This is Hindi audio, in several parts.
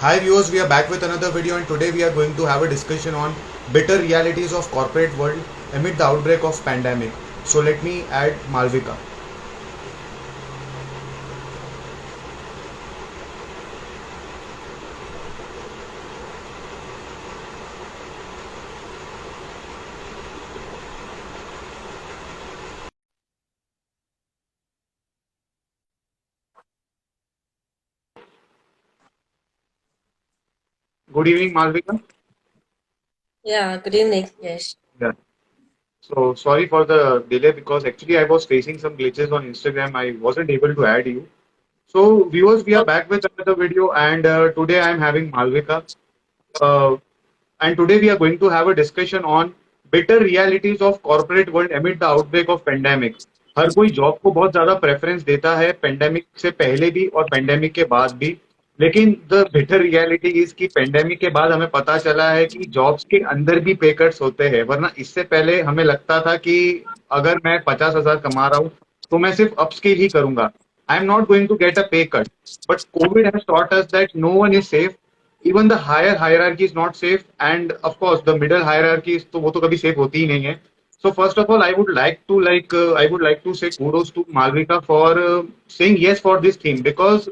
Hi viewers, we are back with another video and today we are going to have a discussion on bitter realities of corporate world amid the outbreak of pandemic. So let me add Malvika. Good evening, Malvika. Yeah, good evening. Yes. Yeah. So sorry for the delay because actually I was facing some glitches on Instagram. I wasn't able to add you. So viewers, we are Okay. back with another video and today I am having Malvika. Uh, and today we are going to have a discussion on bitter realities of corporate world amid the outbreak of pandemic. हर कोई जॉब को बहुत ज्यादा प्रेफरेंस देता है पेंडेमिक से पहले भी और पेंडेमिक के बाद भी, लेकिन द बिटर रियलिटी इज कि पेंडेमिक के बाद हमें पता चला है कि जॉब्स के अंदर भी पे कट्स होते हैं, वरना इससे पहले हमें लगता था कि अगर मैं 50,000 कमा रहा हूँ तो मैं सिर्फ अपस्किल ही करूंगा. I am not going to get a pay cut. But Covid has taught us that no one is safe. Even the higher hierarchy is not safe, and of course the middle hierarchy is तो वो तो कभी safe होती ही नहीं है. So first of all, I would like to say kudos to Malvika for saying yes for this theme, because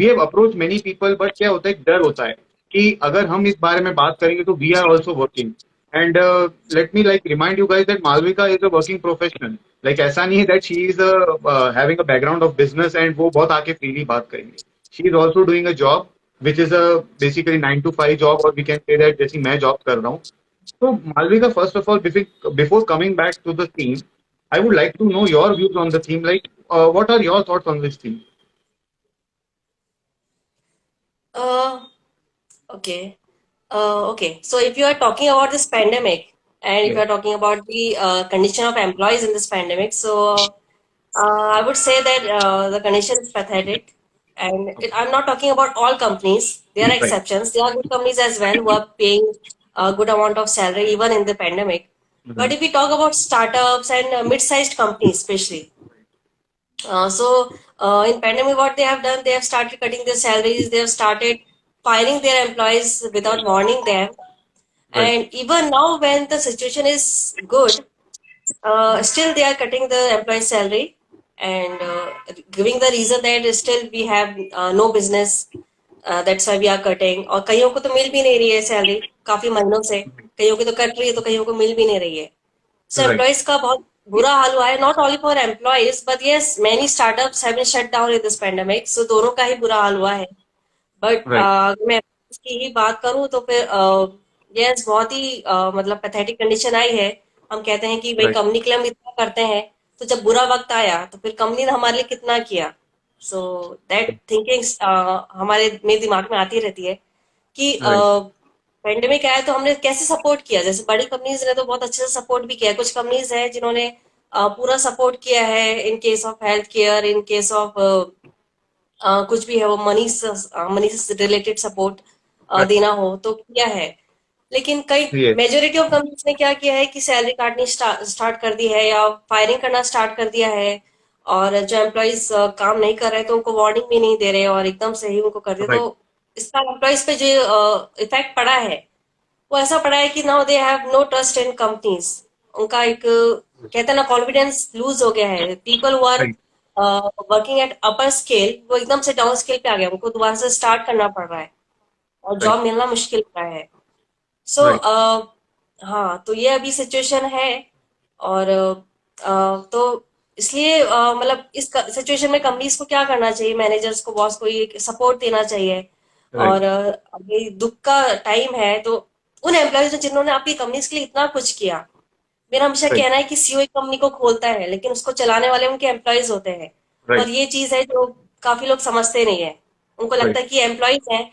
we have approached many people, but क्या होता है, एक डर होता है कि अगर हम इस बारे में बात करेंगे तो we are also working. And let me like remind you guys that Malvika is a working professional. Like ऐसा नहीं है that she is having a background of business and वो बहुत आके freely बात करेंगे. She is also doing a job which is a basically 9 to 5 job, or we can say that जैसी मैं job कर रहा हूँ. So Malvika, first of all, before coming back to the theme, I would like to know your views on the theme. Like, what are your thoughts on this theme? Uh, okay. Okay. So if you are talking about this pandemic and if Yeah. you are talking about the condition of employees in this pandemic, so I would say that the condition is pathetic. And I'm not talking about all companies. There are Right. exceptions. There are good companies as well who are paying a good amount of salary even in the pandemic. But Mhm. if we talk about startups and mid-sized companies, especially, in pandemic, what they have done, they have started cutting their salaries. They have started firing their employees without warning them. Right. And even now, when the situation is good, still they are cutting the employees' salary and giving the reason that still we have no business. That's why we are cutting. और कईयों को तो मिल भी नहीं रही है सैलरी काफी महीनों से. कईयों की तो कट रही है तो कईयों को मिल भी नहीं रही है. So Right. employees का बहुत बुरा हाल हुआ है. Not only for employees, but yes, many startups have been shut down in this pandemic. So दोनों का ही बुरा हाल हुआ है. But Right. अगर मैं इसकी ही बात करूं तो फिर यस बहुत ही मतलब पैथेटिक कंडीशन आई है. हम कहते हैं कि भाई Right. कंपनी के लिए हम इतना करते हैं, तो जब बुरा वक्त आया तो फिर कंपनी ने हमारे लिए कितना किया. सो दैट थिंकिंग हमारे मेरे दिमाग में आती रहती है कि Right. पेंडेमिक आया तो हमने कैसे सपोर्ट किया. जैसे बड़ी कंपनीज ने तो बहुत अच्छे से सपोर्ट भी किया है. कुछ कंपनीज हैं जिन्होंने पूरा सपोर्ट किया है in case of health care, in case of कुछ भी है वो मनी मनी से रिलेटेड सपोर्ट Right. देना हो तो किया है. लेकिन कई Yes. मेजोरिटी ऑफ कंपनीज ने क्या किया है कि सैलरी काटनी स्टार्ट कर दी है या फायरिंग करना स्टार्ट कर दिया है. और जो एम्प्लॉयज काम नहीं कर रहे तो उनको वार्निंग भी नहीं दे रहे और एकदम से ही उनको कर दिया. Right. तो इसका एम्प्लॉयज पे जो इफेक्ट पड़ा है वो ऐसा पड़ा है कि now they have no trust in companies. उनका एक कहते हैं ना कॉन्फिडेंस लूज हो गया है. People who are Right. Working at upper scale वो एकदम से डाउन स्केल पे आ गया. उनको दोबारा से स्टार्ट करना पड़ रहा है और Right. जॉब मिलना मुश्किल हो रहा है. सो Right. हाँ, तो ये अभी सिचुएशन है. और तो इसलिए मतलब इस सिचुएशन में कंपनीज को क्या करना चाहिए, मैनेजर्स को, बॉस को ये सपोर्ट देना चाहिए. Right. और अभी दुख का टाइम है तो उन एम्प्लॉयज जिन्होंने आपकी कंपनीज के लिए इतना कुछ किया. मेरा हमेशा Right. कहना है कि सीईओ एक कंपनी को खोलता है लेकिन उसको चलाने वाले उनके एम्प्लॉयज होते हैं. Right. और ये चीज है जो काफी लोग समझते नहीं है. उनको Right. लगता है कि एम्प्लॉयज हैं,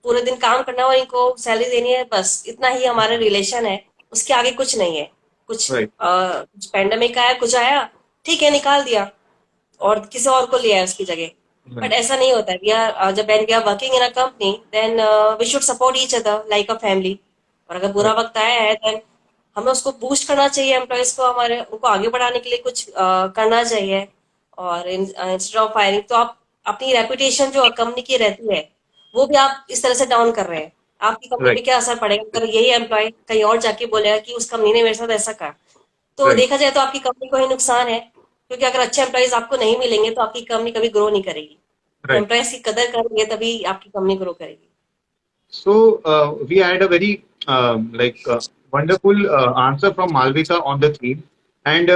पूरे दिन काम करना है और इनको सैलरी देनी है, बस इतना ही हमारा रिलेशन है. उसके आगे कुछ नहीं है. कुछ Right. पैंडेमिक आया, कुछ आया, ठीक है निकाल दिया और किसी और को लिया है उसकी जगह. But Right. ऐसा नहीं होता है. जब we are working in a company then we should support each other like a family. और अगर बुरा Right. वक्त आया है देन हमें उसको बूस्ट करना चाहिए. एम्प्लॉयज को हमारे उनको आगे बढ़ाने के लिए कुछ करना चाहिए. और इंस्टेड ऑफ फायरिंग तो आप अपनी रेपुटेशन जो कंपनी की रहती है वो भी आप इस तरह से डाउन कर रहे हैं। आपकी कंपनी पे right, क्या असर पड़ेगा अगर यही एम्प्लॉय कहीं और जाके बोलेगा कि उस कंपनी ने मेरे साथ ऐसा कहा? तो right, देखा जाए तो आपकी कंपनी को ही नुकसान है, क्योंकि अगर अच्छे एम्प्लॉयज आपको नहीं मिलेंगे तो आपकी कंपनी कभी ग्रो नहीं करेगी। right. एम्प्लॉयज की कदर करेंगे तभी आपकी कंपनी ग्रो करेगी। So we had a very wonderful answer from Malvika on the theme, and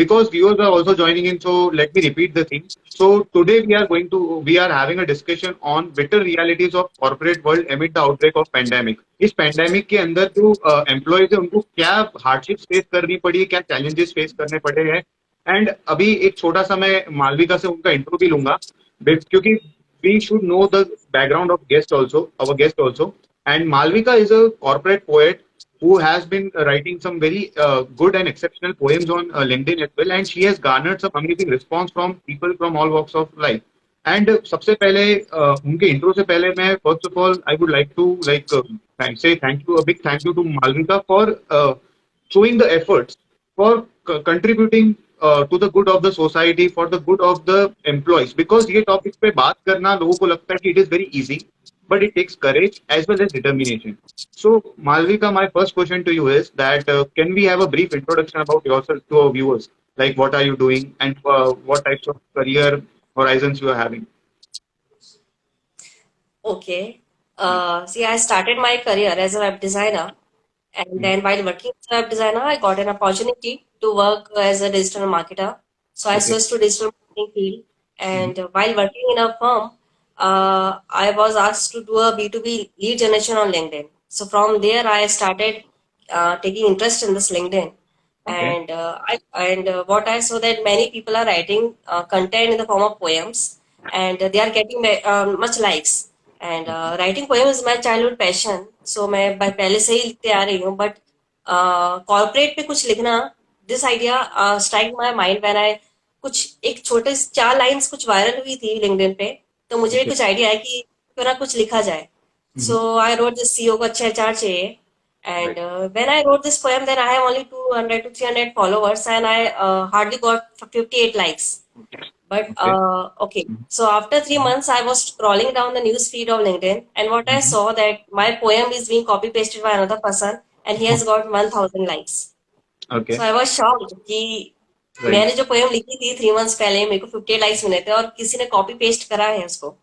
because viewers are also joining in, so let me repeat the theme. So today we are having a discussion on bitter realities of corporate world amid the outbreak of pandemic. इस pandemic के अंदर जो employees है उनको क्या hardships face करनी पड़ी है, क्या challenges face करने पड़े हैं, एंड अभी एक छोटा सा मैं मालविका से उनका इंट्रो भी लूंगा क्योंकि we should know the background of our guest also. And Malvika is a corporate poet who has been writing some very good and exceptional poems on LinkedIn as well. And she has garnered some amazing response from people from all walks of life. And सबसे पहले उनके इंट्रो से पहले मैं first of all I would like to say thank you, a big thank you to Malvika for showing the efforts for contributing to the good of the society, for the good of the employees. Because ये टॉपिक पे बात करना लोगों को लगता है कि it is very easy, but it takes courage as well as determination. So, Malvika, my first question to you is that can we have a brief introduction about yourself to our viewers? Like, what are you doing and what types of career horizons you are having? Okay. See, I started my career as a web designer, and Mhm. then while working as a web designer, I got an opportunity to work as a digital marketer. So I Okay. switched to digital marketing field, Mhm. and while working in a firm, I was asked to do a B2B lead generation on LinkedIn. So from there, I started taking interest in this LinkedIn, Okay. and what I saw that many people are writing content in the form of poems, and they are getting much likes. And writing poem is my childhood passion, so मैं पहले से ही लिखते आ रही हूँ, बट कॉर्पोरेट पे कुछ लिखना, this idea strike my mind when I कुछ एक छोटे 4 लाइंस कुछ वायरल हुई थी लिंक्डइन पे, तो मुझे भी Okay. कुछ आइडिया है कि क्यों ना कुछ लिखा जाए. Mhm. So I wrote this CEO को अच्छे एचआर चाहिए, Right. and when I wrote this poem, then I have only 200 to 300 followers, and I hardly got 58 likes. But Okay. okay, Mhm. so after 3 months, I was scrolling down the news feed of LinkedIn, and what I Mhm. saw that my poem is being copy pasted by another person, and he has got 1,000 likes. Okay. So I was shocked कि Right. मैंने जो पोएम लिखी थी 3 मंथ्स पहले, मेरे को 50 लाइक्स मिले थे और किसी ने कॉपी पेस्ट करा है उसको.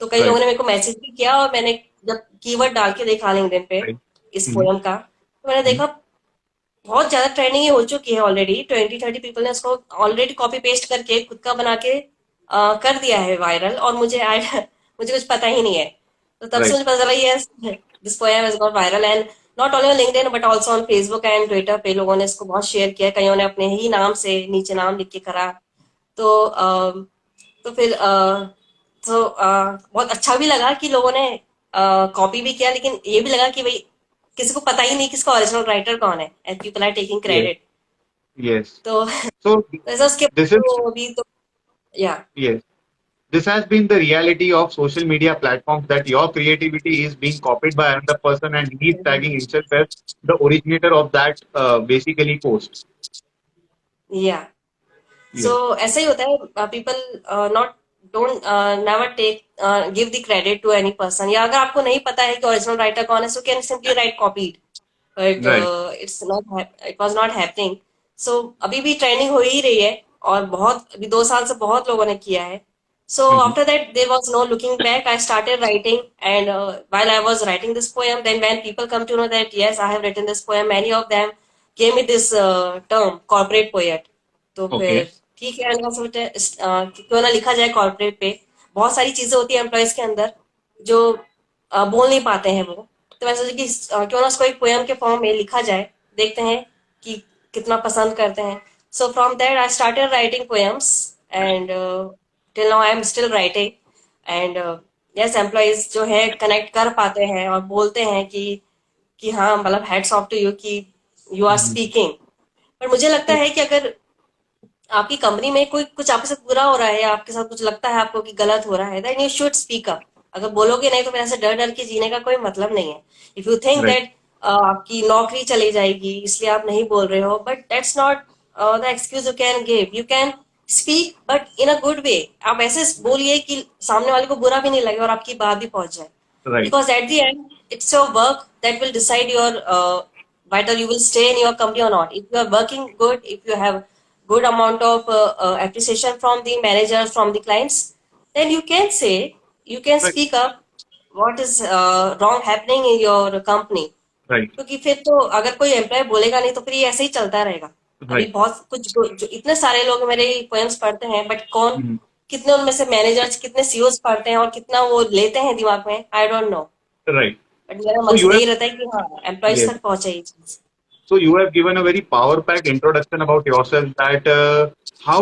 तो कई लोगों Right. ने मेरे को मैसेज भी किया, और मैंने जब कीवर्ड डाल के देखा लिंक्डइन पे Right. इस Mhm. पोएम का, तो मैंने Mhm. देखा बहुत ज्यादा ट्रेंडिंग हो चुकी है ऑलरेडी. 20-30 पीपल ने उसको ऑलरेडी कॉपी पेस्ट करके खुद का बना के कर दिया है वायरल, और मुझे ऐड मुझे कुछ पता ही नहीं है. तो तब से Right. मुझे पता चला yes, this poem has got viral, and not only on LinkedIn but also on Facebook and Twitter पे लोगों ने इसको बहुत शेयर किया. कईयों ने अपने ही नाम से नीचे नाम लिख के करा. तो तो फिर बहुत अच्छा भी लगा कि लोगों ने कॉपी भी किया, लेकिन ये भी लगा कि भाई किसी को पता ही नहीं किसका ओरिजिनल राइटर कौन है, and people are taking Yes. Credit. Yes. तो So ऐसा उसके this is तो अभी तो या yes. This has been the reality of social media platforms that your creativity is being copied by another person and he's tagging himself as the originator of that basically post. या सो Yes. ऐसा ही होता है. People not don't never take give the credit to any person, या अगर आपको नहीं पता है कि ओरिजिनल राइटर कौन है, so can simply write copied. But Right. It was not happening. So अभी भी ट्रेंडिंग हो ही रही है, और बहुत अभी 2 साल से बहुत लोगों ने किया है. So Mhm. after that, there was no looking back. I started writing, and while I was writing this poem, then when people come to know that yes, I have written this poem, many of them gave me this term, corporate poet. तो Okay. फिर ठीक है, मैंने कहा सोचा कि क्यों ना लिखा जाए कॉर्पोरेट पे. बहुत सारी चीजें होती है एम्प्लॉयज के अंदर जो बोल नहीं पाते हैं वो. तो मैं सोची कि क्यों ना उसको एक पोएम के फॉर्म में लिखा जाए, देखते हैं कि कितना पसंद करते हैं. So from that I started writing poems, and till now I am still writing. And yes, employees जो है कनेक्ट कर पाते हैं और बोलते हैं कि हाँ, मतलब हैट्स ऑफ टू यू कि यू आर Mhm. स्पीकिंग. पर मुझे लगता है कि अगर आपकी कंपनी में कोई कुछ आपके साथ बुरा हो रहा है, या आपके साथ कुछ लगता है आपको कि गलत हो रहा है, then you should speak up. अगर बोलोगे नहीं तो फिर ऐसे डर डर के जीने का कोई मतलब नहीं है. If you think Right. That आपकी नौकरी चली जाएगी इसलिए आप नहीं बोल रहे हो, but that's not the excuse you can give. You can speak but in a good way. आप ऐसे बोलिए कि सामने वाले को बुरा भी नहीं लगे और आपकी बात भी पहुंच जाए. Right. because at the end it's your work that will decide your whether you will stay in your company or not. If you are working good, if you have good amount of appreciation from the managers, from the clients, then you can say, you can Right. speak up what is wrong happening in your company. Right. क्योंकि फिर तो अगर कोई एम्प्लॉय बोलेगा नहीं तो फिर ये ऐसे ही चलता रहेगा. अभी Right. बहुत कुछ जो इतने सारे लोग मेरे पोएम्स पढ़ते हैं, बट कौन Mhm. कितने उनमें से मैनेजर्स, कितने सीईओज पढ़ते हैं और कितना वो लेते हैं दिमाग में, I don't know. Right. But मेरा So you मकसद have यही रहता है कि हाँ, एम्प्लॉयज yes. तक पहुंचे ये चीज. So you have given a very power pack introduction about yourself that how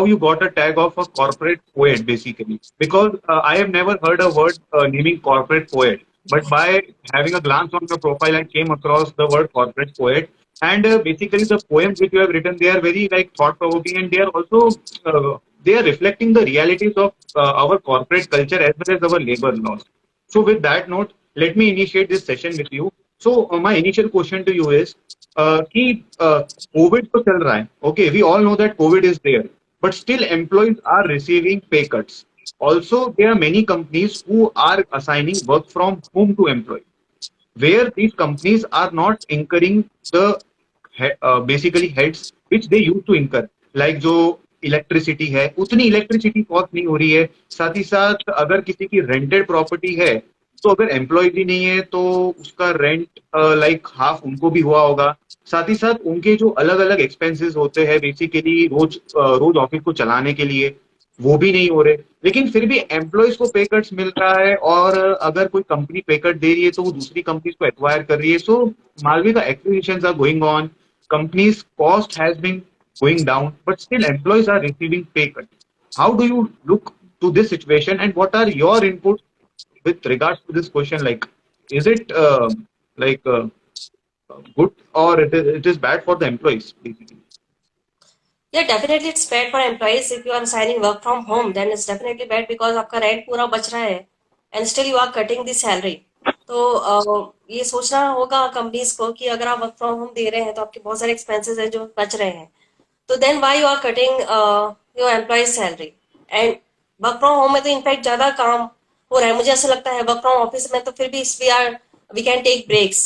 you got a tag of a corporate poet basically because I have never heard a word naming corporate poet, but by having a glance on your profile I came across the word corporate poet, and basically the poems which you have written, they are very like thought provoking, and they are also they are reflecting the realities of our corporate culture as well as our labor laws. So with that note, let me initiate this session with you. So my initial question to you is कि कोविड तो चल रहा है, okay, we all know that Covid is there, but still employees are receiving pay cuts. Also, there are many companies who are assigning work from home to employees, where these companies are not incurring the basically heads which they used to incur. Like जो इलेक्ट्रिसिटी है उतनी इलेक्ट्रिसिटी कॉस्ट नहीं हो रही है. साथ ही साथ अगर किसी की रेंटेड प्रॉपर्टी है तो अगर एम्प्लॉयज ही नहीं है तो उसका रेंट लाइक हाफ उनको भी हुआ होगा. साथ ही साथ उनके जो अलग अलग एक्सपेंसेस होते हैं बेसिकली रोज ऑफिस को चलाने के लिए, वो भी नहीं हो रहे. लेकिन फिर भी एम्प्लॉयज को पे कट्स मिल रहा है, और अगर कोई कंपनी पे कट दे रही है तो वो दूसरी कंपनीज को एक्वायर कर रही है. सो मालवी का acquisitions are going on, companies cost has been going down, but still employees are receiving pay cut. How do you look to this situation, and what are your inputs with regards to this question? Like, is it like good, or it is bad for the employees basically? Yeah, definitely it's bad for employees. If you are assigning work from home, then it's definitely bad because आपका रेंट पूरा बच रहा है and still you are cutting the salary. तो ये सोचना होगा कंपनीज को कि अगर आप वर्क फ्रॉम होम दे रहे हैं तो आपके बहुत सारे एक्सपेंसेस हैं जो बच रहे हैं. तो then why you are cutting your employees salary. And work from home में तो इनफैक्ट ज्यादा काम हो रहा है. मुझे ऐसा लगता है वर्क फ्रॉम ऑफिस में तो फिर भी we can take breaks,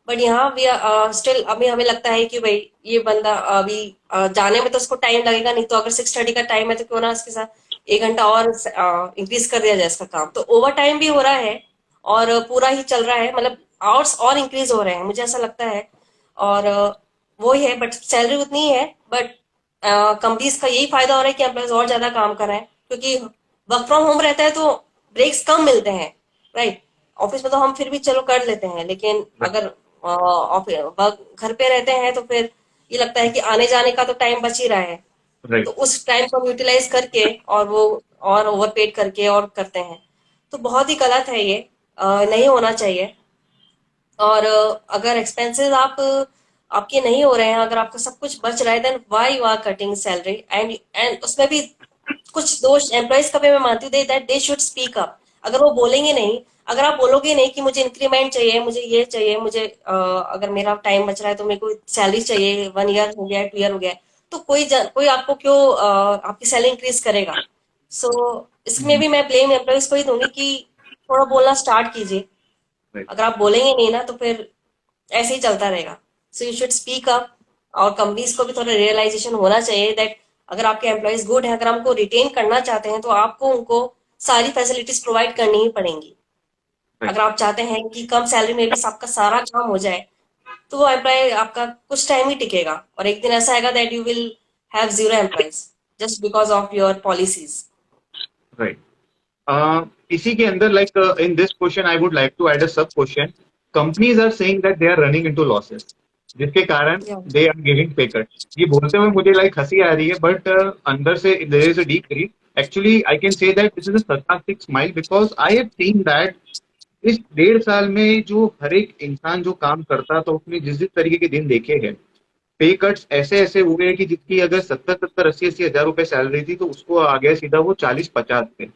but यहाँ वी आर स्टिल, अभी हमें लगता है कि भाई ये बंदा अभी जाने में तो उसको टाइम लगेगा नहीं, तो अगर 6:30 का टाइम है तो क्यों ना उसके साथ 1 घंटा और इंक्रीज कर दिया जाए इसका काम. तो ओवर टाइम भी हो रहा है और पूरा ही चल रहा है, मतलब आवर्स और इंक्रीज हो रहे हैं, मुझे ऐसा लगता है. और वो ही है, बट सैलरी उतनी ही है. बट कंपनीज का यही फायदा हो रहा है कि एम्प्लॉयज और ज्यादा काम कर रहे हैं, क्योंकि वर्क फ्रॉम होम रहता है तो ब्रेक्स कम मिलते हैं, राइट. ऑफिस में तो हम फिर भी चलो कर लेते हैं, लेकिन Right. अगर ऑफिस घर पे रहते हैं तो फिर ये लगता है कि आने जाने का तो टाइम बच ही रहा है, तो Right. उस टाइम को यूटिलाइज करके और वो और ओवरपेड करके और करते हैं. तो बहुत ही गलत है ये, नहीं होना चाहिए. और अगर एक्सपेंसेस आपके नहीं हो रहे हैं, अगर आपका सब कुछ बच रहा है, then why you are cutting salary. And उसमें भी कुछ दोष एम्प्लॉयज का भी मैं मानती हूँ that they should speak up. अगर वो बोलेंगे नहीं, अगर आप बोलोगे नहीं कि मुझे इंक्रीमेंट चाहिए, मुझे ये चाहिए, मुझे अगर मेरा टाइम बच रहा है तो मेरे को सैलरी चाहिए, 1 ईयर हो गया है, 2 ईयर हो गया है, तो कोई आपको क्यों आपकी सैलरी इंक्रीज करेगा. सो इसमें Mhm. भी मैं ब्लेम एम्प्लॉयज को ही दूंगी कि थोड़ा बोलना स्टार्ट कीजिए. Right. अगर आप बोलेंगे नहीं ना तो फिर ऐसे ही चलता रहेगा. So you should speak up. और कंपनीज को भी थोड़ा रियलाइजेशन होना चाहिए दैट अगर आपके एम्प्लॉयज गुड हैं, अगर हमको रिटेन करना चाहते हैं तो आपको उनको सारी फैसिलिटीज प्रोवाइड करनी ही पड़ेंगी. Right. अगर आप चाहते हैं कि कम सैलरी में भी आपका सारा काम हो जाए, तो वो एम्प्लॉय आपका कुछ टाइम ही टिकेगा और एक दिन ऐसा आएगा that you will have zero employees just because of your policies. Right. इसी के अंदर like in this question I would like to add a sub question. Companies are saying that they are running into losses, जिसके कारण they are giving pay cut. ये बोलते हुए मुझे like हंसी आ रही है, but अंदर से there is a deep grief. Actually, I can say that this is a sarcastic smile because I have seen that इस 1.5 साल में जो हर एक इंसान जो काम करता था उसने जिस जिस तरीके के दिन देखे हैं, पे कट्स ऐसे ऐसे हुए हैं कि जिसकी अगर 70-80 हजार रुपए सैलरी थी तो उसको आ गया सीधा वो 40-50 पे.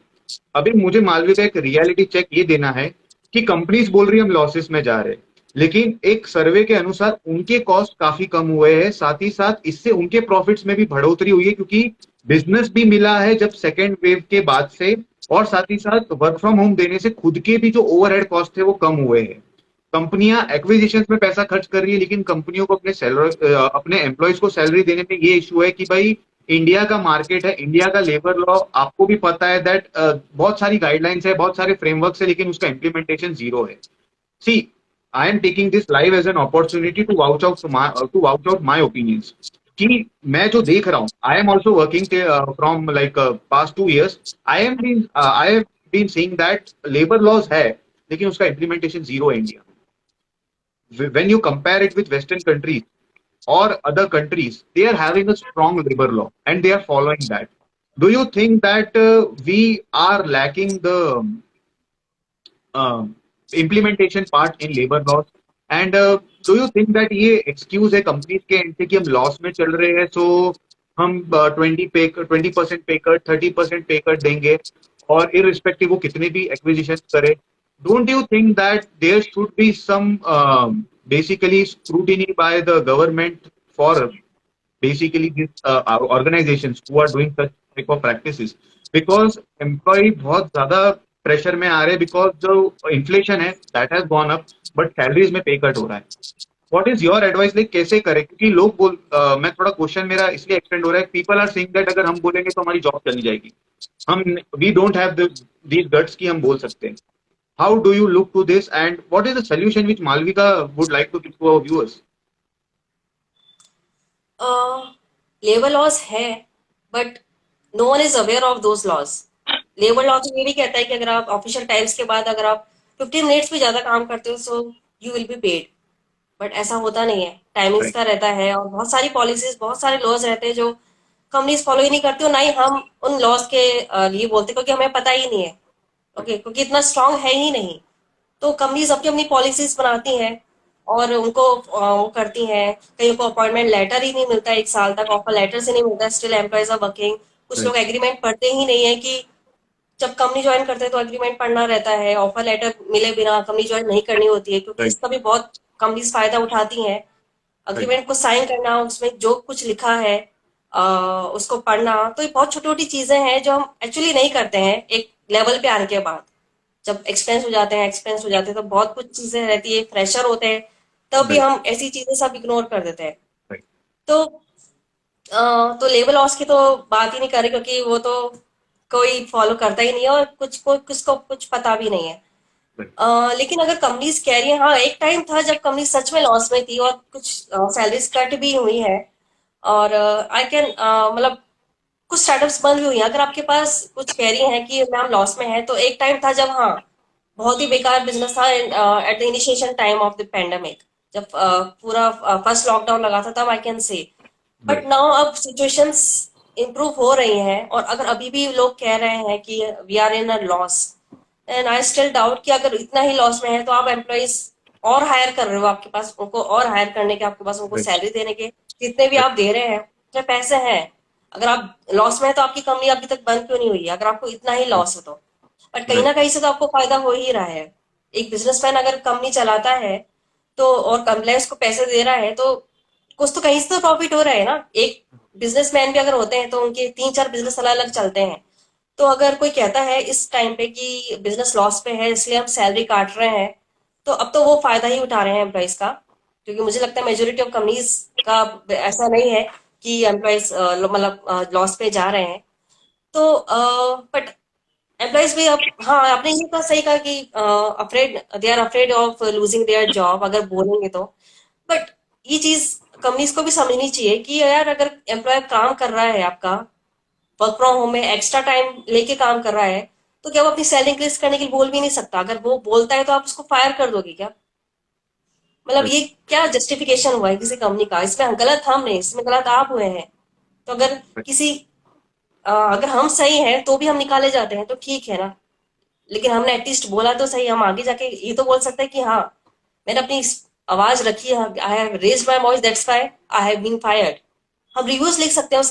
अभी मुझे मालवीय का एक रियलिटी चेक ये देना है कि कंपनीज बोल रही है हम लॉसेस में जा रहे हैं, लेकिन एक सर्वे के अनुसार उनके कॉस्ट काफी कम हुए हैं. साथ ही साथ इससे उनके प्रॉफिट्स में भी बढ़ोतरी हुई है, क्योंकि बिजनेस भी मिला है जब सेकेंड वेव के बाद से और साथ ही साथ वर्क फ्रॉम होम देने से खुद के भी जो ओवरहेड कॉस्ट थे वो कम हुए हैं। कंपनियां एक्विजिशन में पैसा खर्च कर रही है, लेकिन कंपनियों को अपने एम्प्लॉयज को सैलरी देने में ये इशू है कि भाई इंडिया का मार्केट है, इंडिया का लेबर लॉ आपको भी पता है दैट बहुत सारी गाइडलाइंस है, बहुत सारे फ्रेमवर्क है, लेकिन उसका इम्प्लीमेंटेशन जीरो है। See, I am taking this live as an opportunity to vouch out my opinions कि मैं जो देख रहा हूँ, I am also working from like past 2 years। I have been seeing that labour laws है, लेकिन उसका इम्प्लीमेंटेशन जीरो है India. When you compare it with Western countries or other countries, they are having a strong labor law and they are following that. Do you think that we are lacking the implementation part in labor laws? And do you think that ये excuse है कंपनीज के एंड से कि हम लॉस में चल रहे हैं, सो हम 20% पे कट, 30% पे कट देंगे, और irrespective वो कितने भी एक्विजिशन करे? Don't you think that there should be some basically scrutiny by the government for basically these organizations who are doing such type of practices? Because employee बहुत ज्यादा प्रेशर में आ रहे हैं, बिकॉज जो इन्फ्लेशन है that has gone up, but salaries में पे कट हो रहा है। What is your advice, like कैसे करें? क्योंकि मैं थोड़ा क्वेश्चन मेरा इसलिए एक्सटेंड हो रहा है, पीपल आर सेइंग दैट अगर हम बोलेंगे तो हमारी जॉब चली जाएगी। हम we don't have these guts कि हम बोल सकते हैं। How do you look to this and what is the solution which Malvika would like to give to our viewers? Labour laws है, but no one is aware of those laws. Labour law तो ये भी कहता है कि अगर आप ऑफिशियल टाइम्स के बाद अगर आप 15 मिनट्स भी ज्यादा काम करते हो, so you will be paid. But ऐसा होता नहीं है, टाइमिंग्स राइट, का रहता है, और बहुत सारी पॉलिसीज, बहुत सारे लॉज रहते हैं जो कंपनीज फॉलो ही नहीं करती, और ना ही हम उन लॉज के लिए बोलते, क्योंकि हमें पता ही नहीं है। ओके, क्योंकि इतना स्ट्रांग है ही नहीं। तो कंपनीज अपनी अपनी पॉलिसीज बनाती हैं और उनको वो करती हैं। कहीं को अपॉइंटमेंट लेटर ही नहीं मिलता, 1 साल तक ऑफर लेटर से नहीं मिलता, स्टिल एम्प्लॉयज आर वर्किंग। कुछ लोग राइट, एग्रीमेंट पढ़ते ही नहीं है कि जब कंपनी ज्वाइन करते हैं तो एग्रीमेंट पढ़ना रहता है, ऑफर लेटर मिले बिना कंपनी ज्वाइन नहीं करनी होती है, क्योंकि राइट, इसका भी बहुत कंपनीज फायदा उठाती हैं। राइट, अग्रीमेंट को साइन करना, उसमें जो कुछ लिखा है उसको पढ़ना, तो ये बहुत छोटी छोटी चीजें हैं जो हम एक्चुअली नहीं करते हैं एक लेवल पे आने के बाद। जब एक्सपेंस हो जाते हैं तो बहुत कुछ चीजें रहती है, फ्रेशर होते हैं, तब भी राइट, हम ऐसी चीजें सब इग्नोर कर देते हैं। राइट, तो तो लेबर लॉस की तो बात ही नहीं करें, क्योंकि वो तो कोई फॉलो करता ही नहीं है, और किसको कुछ पता भी नहीं है। राइट, लेकिन अगर कंपनीज कह रही है, हाँ एक टाइम था जब कंपनी सच में लॉस में थी और कुछ सैलरीज कट भी हुई है, और आई कैन मतलब कुछ स्टार्टअप्स बंद भी हुई हैं। अगर आपके पास कुछ कह रही हैं कि मैम लॉस में है, तो एक टाइम था जब हाँ बहुत ही बेकार बिजनेस था at the initiation time of the pandemic, जब पूरा फर्स्ट लॉकडाउन लगा था, तब आई कैन से। बट राइट, नाउ अब सिचुएशंस इम्प्रूव हो रही हैं, और अगर अभी भी लोग कह रहे हैं कि we are in a loss, and I still doubt कि अगर इतना ही लॉस में है तो आप एम्प्लॉइज और हायर कर रहे हो, आपके पास उनको और हायर करने के, आपके पास उनको राइट, सैलरी देने के जितने भी आप दे रहे हैं, जितने पैसे हैं, अगर आप लॉस में है तो आपकी कंपनी अभी तक बंद क्यों नहीं हुई है, अगर आपको इतना ही लॉस है तो? बट कहीं राइट, ना कहीं से तो आपको फायदा हो ही रहा है। एक बिजनेसमैन अगर कंपनी चलाता है तो, और एम्प्लॉयज को पैसे दे रहा है, तो कुछ तो कहीं से तो प्रॉफिट हो रहा है ना। एक बिजनेसमैन भी अगर होते हैं तो उनके 3 4 बिजनेस अलग अलग चलते हैं। तो अगर कोई कहता है इस टाइम पे कि बिजनेस लॉस पे है इसलिए हम सैलरी काट रहे हैं, तो अब तो वो फायदा ही उठा रहे हैं एम्प्लॉयज का। क्योंकि मुझे लगता है मेजोरिटी ऑफ कंपनीज का ऐसा नहीं है कि एम्प्लॉयज मतलब लॉस पे जा रहे हैं। तो बट एम्प्लॉयज भी अब, हाँ आपने ये कहा, सही कहा कि afraid, they are afraid of losing their job, अगर बोलेंगे तो। बट ये चीज कंपनीज को भी समझनी चाहिए कि यार अगर एम्प्लॉय काम कर रहा है आपका, वर्क फ्रॉम होम में एक्स्ट्रा टाइम लेके काम कर रहा है, तो क्या वो अपनी सैलरी इंक्रीज करने के लिए बोल भी नहीं सकता? अगर वो बोलता है तो आप उसको फायर कर दोगे क्या? मतलब राइट, ये क्या जस्टिफिकेशन हुआ है किसी कंपनी का? इसमें गलत हम नहीं, इसमें गलत आप हुए हैं। तो अगर किसी अगर हम सही हैं तो भी हम निकाले जाते हैं तो ठीक है ना, लेकिन हमने एटलीस्ट बोला तो सही। हम आगे जाके ये तो बोल सकते हैं कि हाँ मैंने अपनी आवाज रखी है, I have raised my voice, that's why I have been fired. हम रिव्यूज लिख सकते हैं उस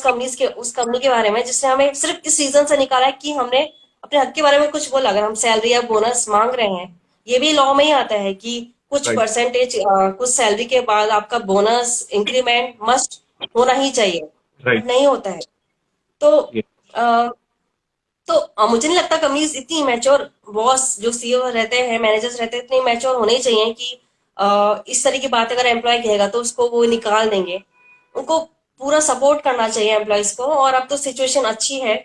कंपनी के बारे में जिसने हमें सिर्फ इस रीजन से निकाला है कि हमने अपने हक के बारे में कुछ बोला। अगर हम सैलरी या बोनस मांग रहे हैं, ये भी लॉ में ही आता है कि कुछ राइट, परसेंटेज, कुछ सैलरी के बाद आपका बोनस इंक्रीमेंट मस्ट होना ही चाहिए, बट राइट, नहीं होता है। तो तो मुझे नहीं लगता कंपनीज इतनी मैच्योर, बॉस जो सीईओ रहते हैं, मैनेजर्स रहते हैं, इतने मैच्योर होने ही चाहिए कि इस तरह की बात अगर एम्प्लॉय कहेगा तो उसको वो निकाल देंगे। उनको पूरा सपोर्ट करना चाहिए एम्प्लॉयज को। और अब तो सिचुएशन अच्छी है,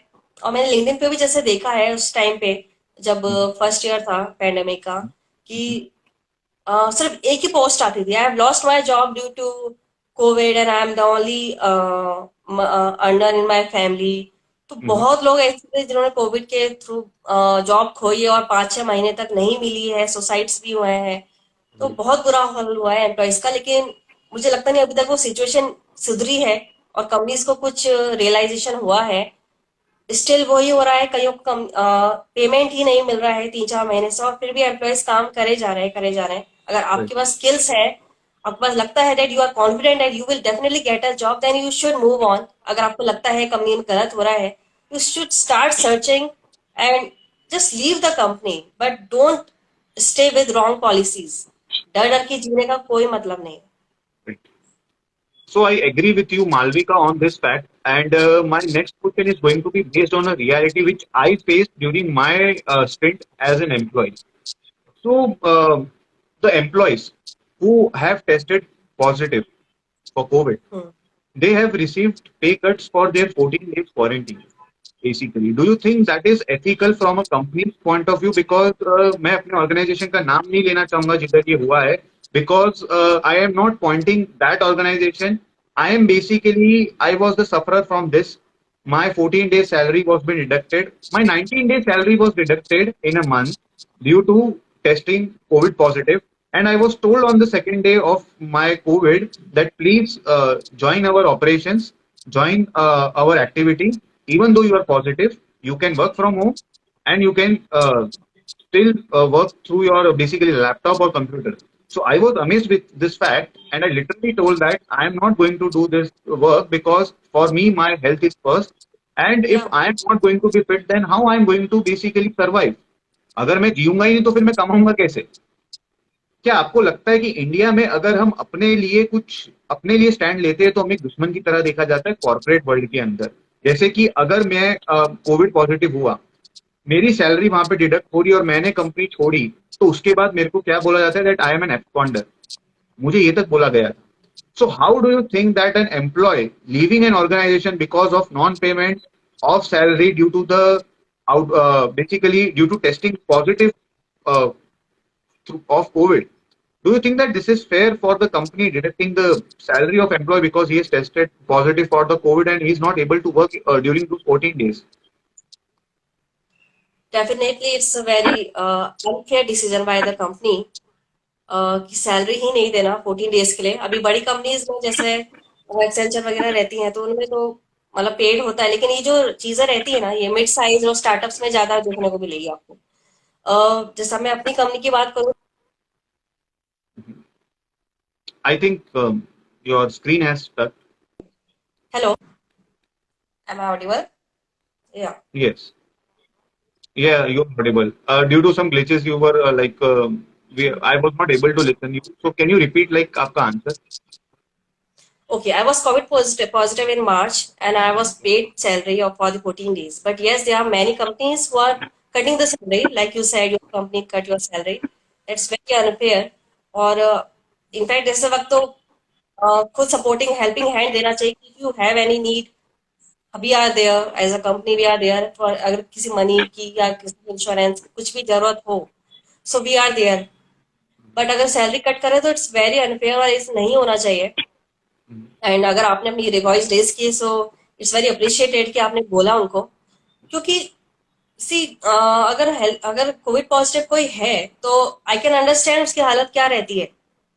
और मैंने लिंक्डइन पे भी जैसे देखा है उस टाइम पे जब फर्स्ट ईयर था पेंडेमिक का, कि सिर्फ एक ही पोस्ट आती थी, I have lost my job due to Covid and I am the only earner in my family. तो बहुत लोग ऐसे थे जिन्होंने कोविड के थ्रू जॉब खोई है और 5-6 महीने तक नहीं मिली है, सुसाइड्स भी हुए हैं। तो बहुत बुरा हाल हुआ है एम्प्लॉयज का। लेकिन मुझे लगता नहीं अभी तक वो सिचुएशन सुधरी है और कंपनीज को कुछ रियलाइजेशन हुआ है। स्टिल वही हो रहा है, कईयों को कम पेमेंट ही नहीं मिल रहा है 3-4 महीने से, और फिर भी एम्प्लॉयज काम करे जा रहे हैं, करे जा रहे हैं। अगर Right. आपके पास स्किल्स है, आपके पास लगता है that you are confident that you will definitely get a job, then you should move on. अगर आपको लगता है कंपनी में गलत हो रहा है, you should start searching and just leave the company, but don't stay with wrong policies. डर डर के जीने का कोई मतलब नहीं है। Right. So I agree with you, Malvika, on this fact. And my next question is going to be based on a reality which I faced during my stint as an employee. So the employees who have tested positive for COVID, hmm. they have received pay cuts for their 14 days quarantine. Basically, do you think that is ethical from a company's point of view? Because मैं अपने organization का नाम नहीं लेना चाहूंगा जिधर ये हुआ है, because I am not pointing that organization. I am basically, I was the sufferer from this. My 14 days salary was been deducted. My 19 days salary was deducted in a month due to testing COVID positive. And I was told on the second day of my COVID that please join our operations, join our activity. Even though you are positive, you can work from home and you can still work through your basically laptop or computer. So I was amazed with this fact, and I literally told that I am not going to do this work because for me my health is first. And if या I am not going to be fit, then how I am going to basically survive? अगर मैं जीऊंगा ही नहीं तो फिर मैं कमाऊंगा कैसे? क्या आपको लगता है कि इंडिया में अगर हम अपने लिए कुछ अपने लिए स्टैंड लेते हैं तो हमें दुश्मन की तरह देखा जाता है कॉर्पोरेट वर्ल्ड के अंदर? जैसे कि अगर मैं कोविड पॉजिटिव हुआ, मेरी सैलरी वहां पे डिडक्ट हो रही और मैंने कंपनी छोड़ी, तो उसके बाद मेरे को क्या बोला जाता है? That I am an absconder. मुझे ये तक बोला गया था। So how do you think that an employee leaving an organization because of non-payment of salary due to the basically due to testing positive uh, of COVID, do you think that this is fair for the company deducting the salary of employee because he has tested positive for the COVID and he is not able to work during those 14 days? Definitely it's a very unfair decision by the company कि सैलरी ही नहीं देना 14 डेज के लिए। अभी बड़ी कंपनीज में जैसे एक्सेंचर वगैरह रहती हैं तो उनमें तो मतलब पेड होता है, लेकिन ये जो चीजें रहती है ना, ये मिड साइज और स्टार्टअप्स में ज्यादा देखने को मिलेगी आपको। जैसा मैं अपनी कंपनी की बात करूँ। I think your screen has stuck. Hello, am I audible? या Yes. Yeah, you're audible. Due to some glitches, you were I was not able to listen you. So can you repeat like आपका answer? Okay, I was COVID positive in March and I was paid salary of for the 14 days. But yes, there are many companies who are cutting the salary. Like you said, your company cut your salary. It's very unfair. और इनफैक्ट ऐसे वक्त तो खुद सपोर्टिंग हेल्पिंग हैंड देना चाहिए। If you have any need, we are there as a company, we are there for, अगर किसी मनी की या किसी इंश्योरेंस कुछ भी जरूरत हो, so we are there. But अगर सैलरी कट करे तो इट्स वेरी अनफेयर और इस नहीं होना चाहिए। एंड अगर आपने अपनी वॉइस रेज की, सो इट्स वेरी अप्रिशिएटेड कि आपने बोला उनको। क्योंकि सी अगर कोविड पॉजिटिव कोई है तो आई कैन अंडरस्टैंड उसकी हालत क्या रहती है।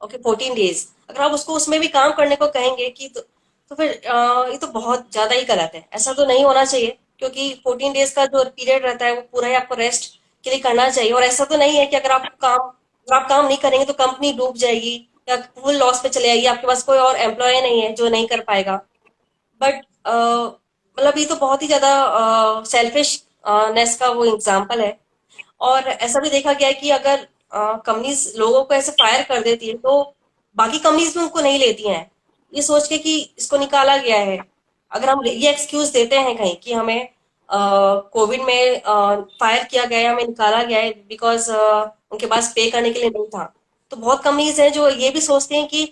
ओके, 14 डेज अगर आप उसको उसमें भी काम करने को कहेंगे कि तो फिर ये तो बहुत ज्यादा ही गलत है। ऐसा तो नहीं होना चाहिए, क्योंकि 14 डेज का जो पीरियड रहता है वो पूरा ही आपको रेस्ट के लिए करना चाहिए। और ऐसा तो नहीं है कि अगर आप काम नहीं करेंगे तो कंपनी डूब जाएगी या फुल लॉस पे चले जाएगी, आपके पास कोई और एम्प्लॉय नहीं है जो नहीं कर पाएगा। बट मतलब ये तो बहुत ही ज्यादा सेल्फिश नेस का वो एग्जाम्पल है। और ऐसा भी देखा गया है कि अगर कंपनीज लोगों को ऐसे फायर कर देती है तो बाकी कंपनीज भी उनको नहीं लेती हैं, ये सोच के कि इसको निकाला गया है। अगर हम ये एक्सक्यूज देते हैं कहीं कि हमें कोविड में फायर किया गया है, हमें निकाला गया है बिकॉज उनके पास पे करने के लिए नहीं था। तो बहुत कंपनीज हैं जो ये भी सोचते हैं कि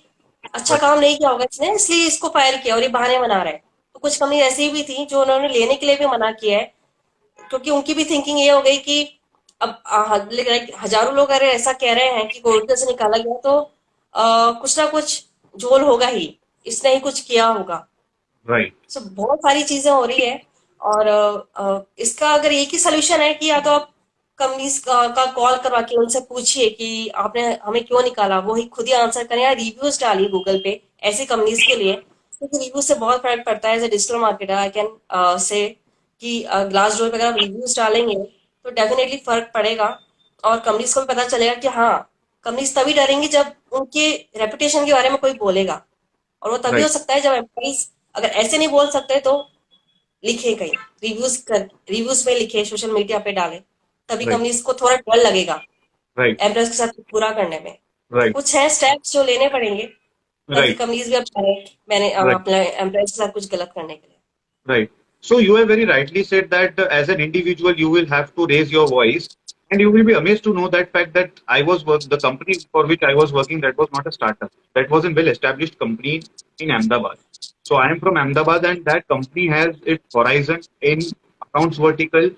अच्छा right, काम नहीं किया होगा इसने, इसलिए इसको फायर किया और ये बहाने बना रहे हैं। तो कुछ कंपनी ऐसी भी थी जो उन्होंने लेने के लिए भी मना किया है, क्योंकि उनकी भी थिंकिंग ये हो गई कि अब like, हजारों लोग अगर ऐसा कह रहे हैं कि कोविड से निकाला गया तो कुछ ना कुछ झोल होगा ही, इसने ही कुछ किया होगा। right, सो बहुत सारी चीजें हो रही है। और इसका अगर एक ही सोल्यूशन है कि या तो आप कंपनीज का कॉल करवा के उनसे पूछिए कि आपने हमें क्यों निकाला, वो ही खुद ही आंसर करें, या रिव्यूज डालिए गूगल पे ऐसी कंपनीज के लिए, क्योंकि रिव्यूज से बहुत फर्क पड़ता है। As a digital marketer I can say कि ग्लास डोर पे अगर आप रिव्यूज डालेंगे तो डेफिनेटली फर्क पड़ेगा, और कंपनीज को भी पता चलेगा कि हाँ, कंपनीज तभी डरेंगी जब उनके रेपुटेशन के बारे में कोई बोलेगा। और वो तभी हो right, सकता है जब एम्प्लॉइज अगर ऐसे नहीं बोल सकते तो लिखे कहीं, रिव्यूज में लिखे, सोशल मीडिया पे डाले, तभी right, कंपनीज को थोड़ा डर लगेगा right, एम्प्लॉइज के साथ पूरा करने में। तो right, कुछ है स्टेप्स जो लेने पड़ेंगे, ताकि right, कंपनीज भी अब चाहे मैंने right. अपने एम्प्लॉइज के साथ कुछ गलत करने के लिए। Right. So you have very rightly said that as an individual, you will have to raise your voice, and you will be amazed to know that fact that the company for which I was working, that was not a startup. That was a well-established company in Ahmedabad. So I am from Ahmedabad, and that company has its horizon in accounts vertical,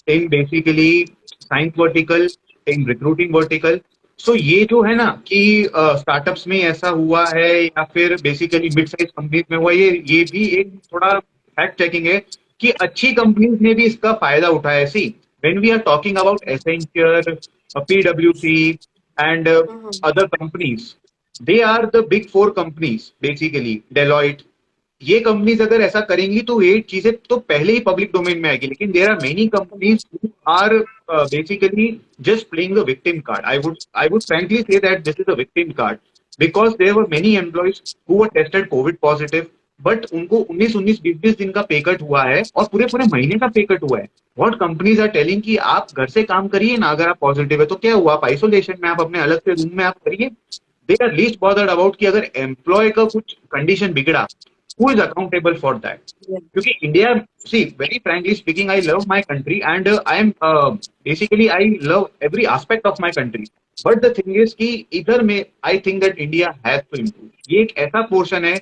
in basically science vertical, in recruiting vertical. सो ये जो है ना कि स्टार्टअप्स में ऐसा हुआ है या फिर बेसिकली मिड साइज कंपनीज में हुआ, ये भी एक थोड़ा फैक्ट चेकिंग है कि अच्छी कंपनीज ने भी इसका फायदा उठाया। See when we are talking about Accenture, पीडब्ल्यूसी and hmm. Other companies, they are the big four companies basically, Deloitte, ये कंपनीज अगर ऐसा करेंगी तो ये चीजें तो पहले ही पब्लिक डोमेन में आएगी। लेकिन there are many companies who are basically just playing the victim card. I would frankly say that this is a victim card, because there were many employees who were tested Covid positive, but उनको 19-19 20-20 दिन का पे कट हुआ है और पूरे पूरे महीने का पे कट हुआ है। व्हाट कंपनीज आर टेलिंग कि आप घर से काम करिए ना, अगर आप पॉजिटिव है तो क्या हुआ, आप आइसोलेशन में, आप अपने अलग से रूम में आप करिए। They are least bothered about कि अगर एम्प्लॉय का कुछ कंडीशन बिगड़ा, who is accountable for that? क्योंकि India, see very frankly speaking, I love my country and I am basically I love every aspect of my country, but the thing is कि इधर में I think that India has to improve. ये एक ऐसा पोर्शन है।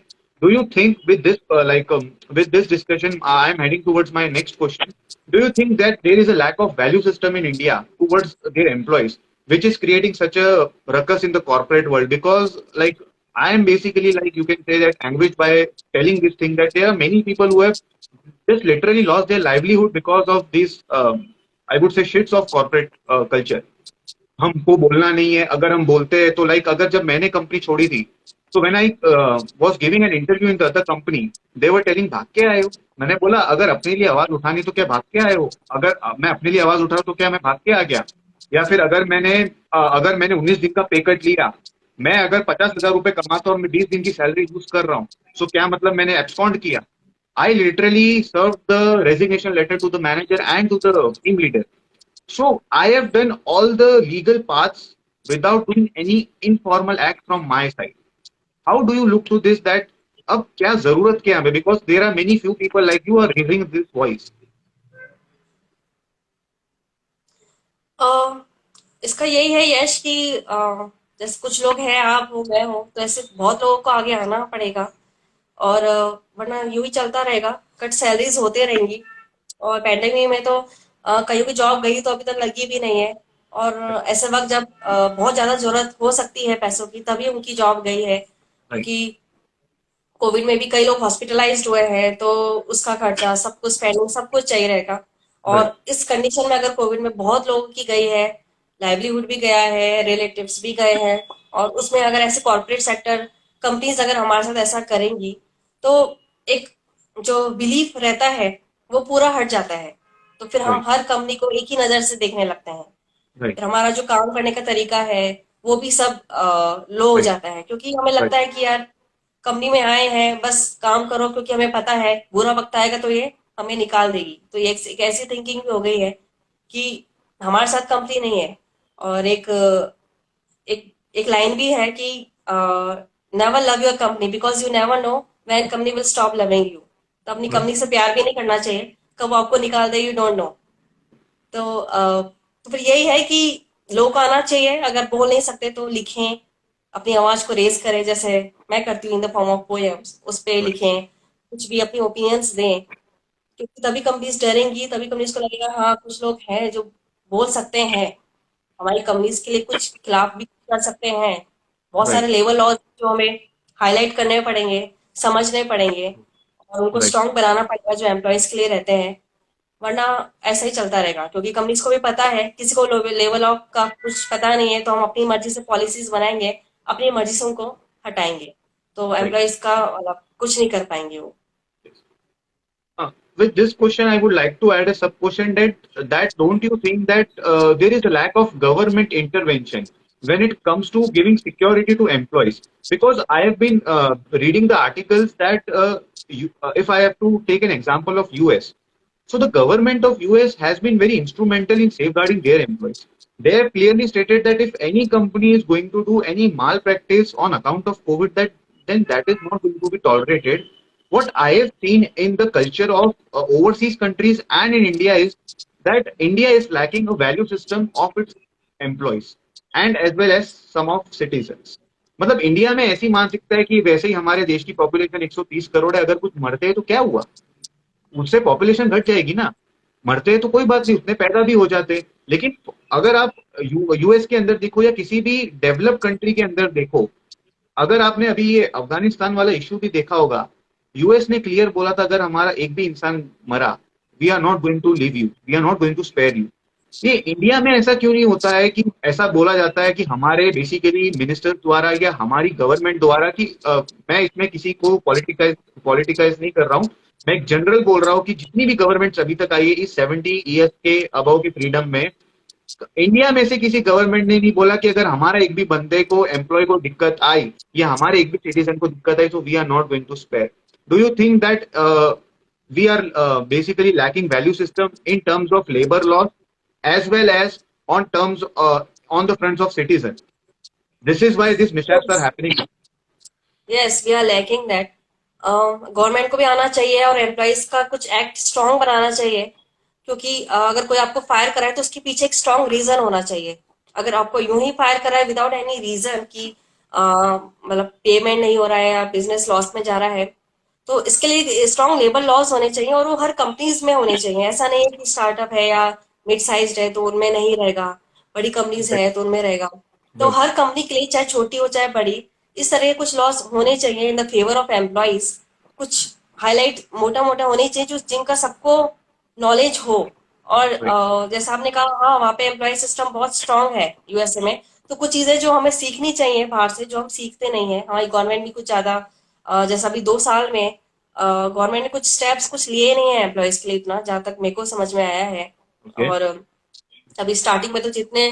Do you think with this with this discussion, I am heading towards my next question. Do you think that there is a lack of value system in India towards their employees, which is creating such a ruckus in the corporate world? Because like I am basically, like, you can say that anguished by telling this thing that there are many people who have just literally lost their livelihood because of these, I would say, shits of corporate culture. हमको बोलना नहीं है, अगर हम बोलते हैं तो लाइक अगर जब मैंने कंपनी छोड़ी थी, तो when I was giving an interview in the other company, they were telling भाग के आए हो। मैंने बोला अगर अपने लिए आवाज उठानी तो क्या भाग के आए हो? अगर मैं अपने लिए आवाज उठा रहा हूं तो क्या मैं भाग के आ गया? या फिर अगर मैंने 19 दिन का पे कट लिया, मैं अगर 50,000 रुपए कमाता और मैं 20 दिन की सैलरी यूज कर रहा हूँ, सो क्या मतलब मैंने एब्सकॉन्ड किया? I literally served the resignation letter to the manager and to the team leader. So I have done all the legal paths without doing any informal act from my side. How do you look to this that अब क्या जरूरत क्या है? Because there are many few people like you are raising this voice. अ, इसका यही है यश कि जैसे कुछ लोग हैं, आप हो, मैं हो, तो ऐसे बहुत लोगों को आगे आना पड़ेगा। और वरना यूं ही चलता रहेगा, कट सैलरीज होते रहेंगी। और पैंडेमिक में तो कईयों की जॉब गई तो अभी तक लगी भी नहीं है। और ऐसे वक्त जब बहुत ज्यादा जरूरत हो सकती है पैसों की, तभी उनकी जॉब गई है, Right, क्योंकि कोविड में भी कई लोग हॉस्पिटलाइज्ड हुए हैं, तो उसका खर्चा, सब कुछ, स्पेंडिंग, सब कुछ चाहिए रहेगा। right, और इस कंडीशन में अगर कोविड में बहुत लोगों की गई है, लाइवलीहुड भी गया है, रिलेटिव्स भी गए हैं, और उसमें अगर ऐसे कॉर्पोरेट सेक्टर कंपनीज अगर हमारे साथ ऐसा करेंगी, तो एक जो बिलीफ रहता है वो पूरा हट जाता है। तो फिर हम right, हर कंपनी को एक ही नजर से देखने लगते हैं। right, फिर हमारा जो काम करने का तरीका है वो भी सब लो हो right, जाता है, क्योंकि हमें right, लगता है कि यार कंपनी में आए हैं बस काम करो, क्योंकि हमें पता है बुरा वक्त आएगा तो ये हमें निकाल देगी। तो ये एक ऐसी थिंकिंग भी हो गई है कि हमारे साथ कंपनी नहीं है। और एक एक लाइन भी है कि never love your company because you never know when company will stop loving you. तो अपनी right, कंपनी से प्यार भी नहीं करना चाहिए, कब आपको निकाल दे, यू डोंट नो। तो फिर यही है कि लोगों को आना चाहिए, अगर बोल नहीं सकते तो लिखें, अपनी आवाज को रेज करें, जैसे मैं करती हूँ in the form of poems, उस पे लिखें, कुछ भी अपनी ओपिनियंस दें, क्योंकि तभी कंपनीज डरेंगी, तभी कंपनीज को लगेगा हाँ कुछ लोग हैं जो बोल सकते हैं, हमारी कंपनीज के लिए कुछ खिलाफ भी कर सकते हैं। बहुत सारे राइट, लेबर लॉज जो हमें हाईलाइट करने पड़ेंगे, समझने पड़ेंगे, और उनको राइट। स्ट्रांग बनाना पड़ेगा जो एम्प्लॉयज के लिए रहते हैं। वरना ऐसा ही चलता रहेगा, क्योंकि कंपनीज को भी पता है, किसी को लेवल ऑफ का कुछ पता नहीं है, तो हम अपनी मर्जी से पॉलिसीज बनाएंगे, अपनी मर्जी से उनको हटाएंगे, तो राइट। एम्प्लॉयज का मतलब कुछ नहीं कर पाएंगे वो। With this question, I would like to add a sub question that don't you think that there is a lack of government intervention when it comes to giving security to employees? Because I have been reading the articles that if I have to take an example of US, so the government of US has been very instrumental in safeguarding their employees. They have clearly stated that if any company is going to do any malpractice on account of COVID, that then that is not going to be tolerated. What I have seen in the culture of overseas countries and in India is that India is lacking a value system of its employees and as well as some of citizens. मतलब इंडिया में ऐसी मानसिकता है कि वैसे ही हमारे देश की पॉपुलेशन 130 करोड़ है, अगर कुछ मरते हैं तो क्या हुआ, उससे पॉपुलेशन घट जाएगी ना। मरते तो कोई बात नहीं, उतने पैदा भी हो जाते। लेकिन अगर आप यूएस के अंदर देखो या किसी भी डेवलप कंट्री के अंदर देखो, अगर आपने अभी ये अफगानिस्तान वाला इश्यू भी देखा होगा, यूएस ने क्लियर बोला था अगर हमारा एक भी इंसान मरा, we are not going to leave you, we are not going to spare you. ये इंडिया में ऐसा क्यों नहीं होता है कि ऐसा बोला जाता है कि हमारे बेसिकली मिनिस्टर द्वारा या हमारी गवर्नमेंट द्वारा कि मैं इसमें किसी को पॉलिटिकाइज नहीं कर रहा हूं, मैं एक जनरल बोल रहा हूं कि जितनी भी गवर्नमेंट अभी तक आई है इस 70 ईयर्स के अबव की फ्रीडम में, इंडिया में से किसी गवर्नमेंट ने नहीं बोला कि अगर हमारा एक भी बंदे को एम्प्लॉय को दिक्कत आई या हमारे एक भी सिटीजन को दिक्कत आई तो we are not going to spare. Do you think that we are basically lacking value system in terms of labor laws as well as on terms on the fronts of citizens. This is why these mishaps are Yes, happening. Yes, we are lacking that. Government को भी आना चाहिए और एम्प्लॉयज का कुछ एक्ट स्ट्रांग बनाना चाहिए, क्योंकि अगर कोई आपको फायर कराए तो उसके पीछे एक स्ट्रांग रीजन होना चाहिए। अगर आपको यूं ही फायर कराए विदाउट एनी रीजन कि मतलब पेमेंट नहीं हो रहा है या बिजनेस लॉस में जा रहा है, तो इसके लिए स्ट्रांग लेबर लॉज होने चाहिए, और वो हर कंपनीज में होने चाहिए। ऐसा नहीं है कि स्टार्टअप है या मिड साइज है तो उनमें नहीं रहेगा, बड़ी कंपनीज Right, है तो उनमें रहेगा। तो right, हर कंपनी के लिए, चाहे छोटी हो चाहे बड़ी, इस तरह के कुछ लॉस होने चाहिए in the favour of employees. कुछ हाईलाइट मोटा मोटा होने चाहिए जो जिनका सबको नॉलेज हो। और right. जैसा आपने कहा, हाँ वहाँ पे एम्प्लॉय सिस्टम बहुत स्ट्रांग है यूएसए में। तो कुछ चीजें जो हमें सीखनी चाहिए बाहर से, जो हम सीखते नहीं है, हमारी गवर्नमेंट भी कुछ ज्यादा जैसा अभी 2 साल में गवर्नमेंट ने कुछ स्टेप्स कुछ लिए नहीं है एम्प्लॉयज के लिए, इतना जहां तक मेरे को समझ में आया है। Okay. और अभी स्टार्टिंग में तो जितने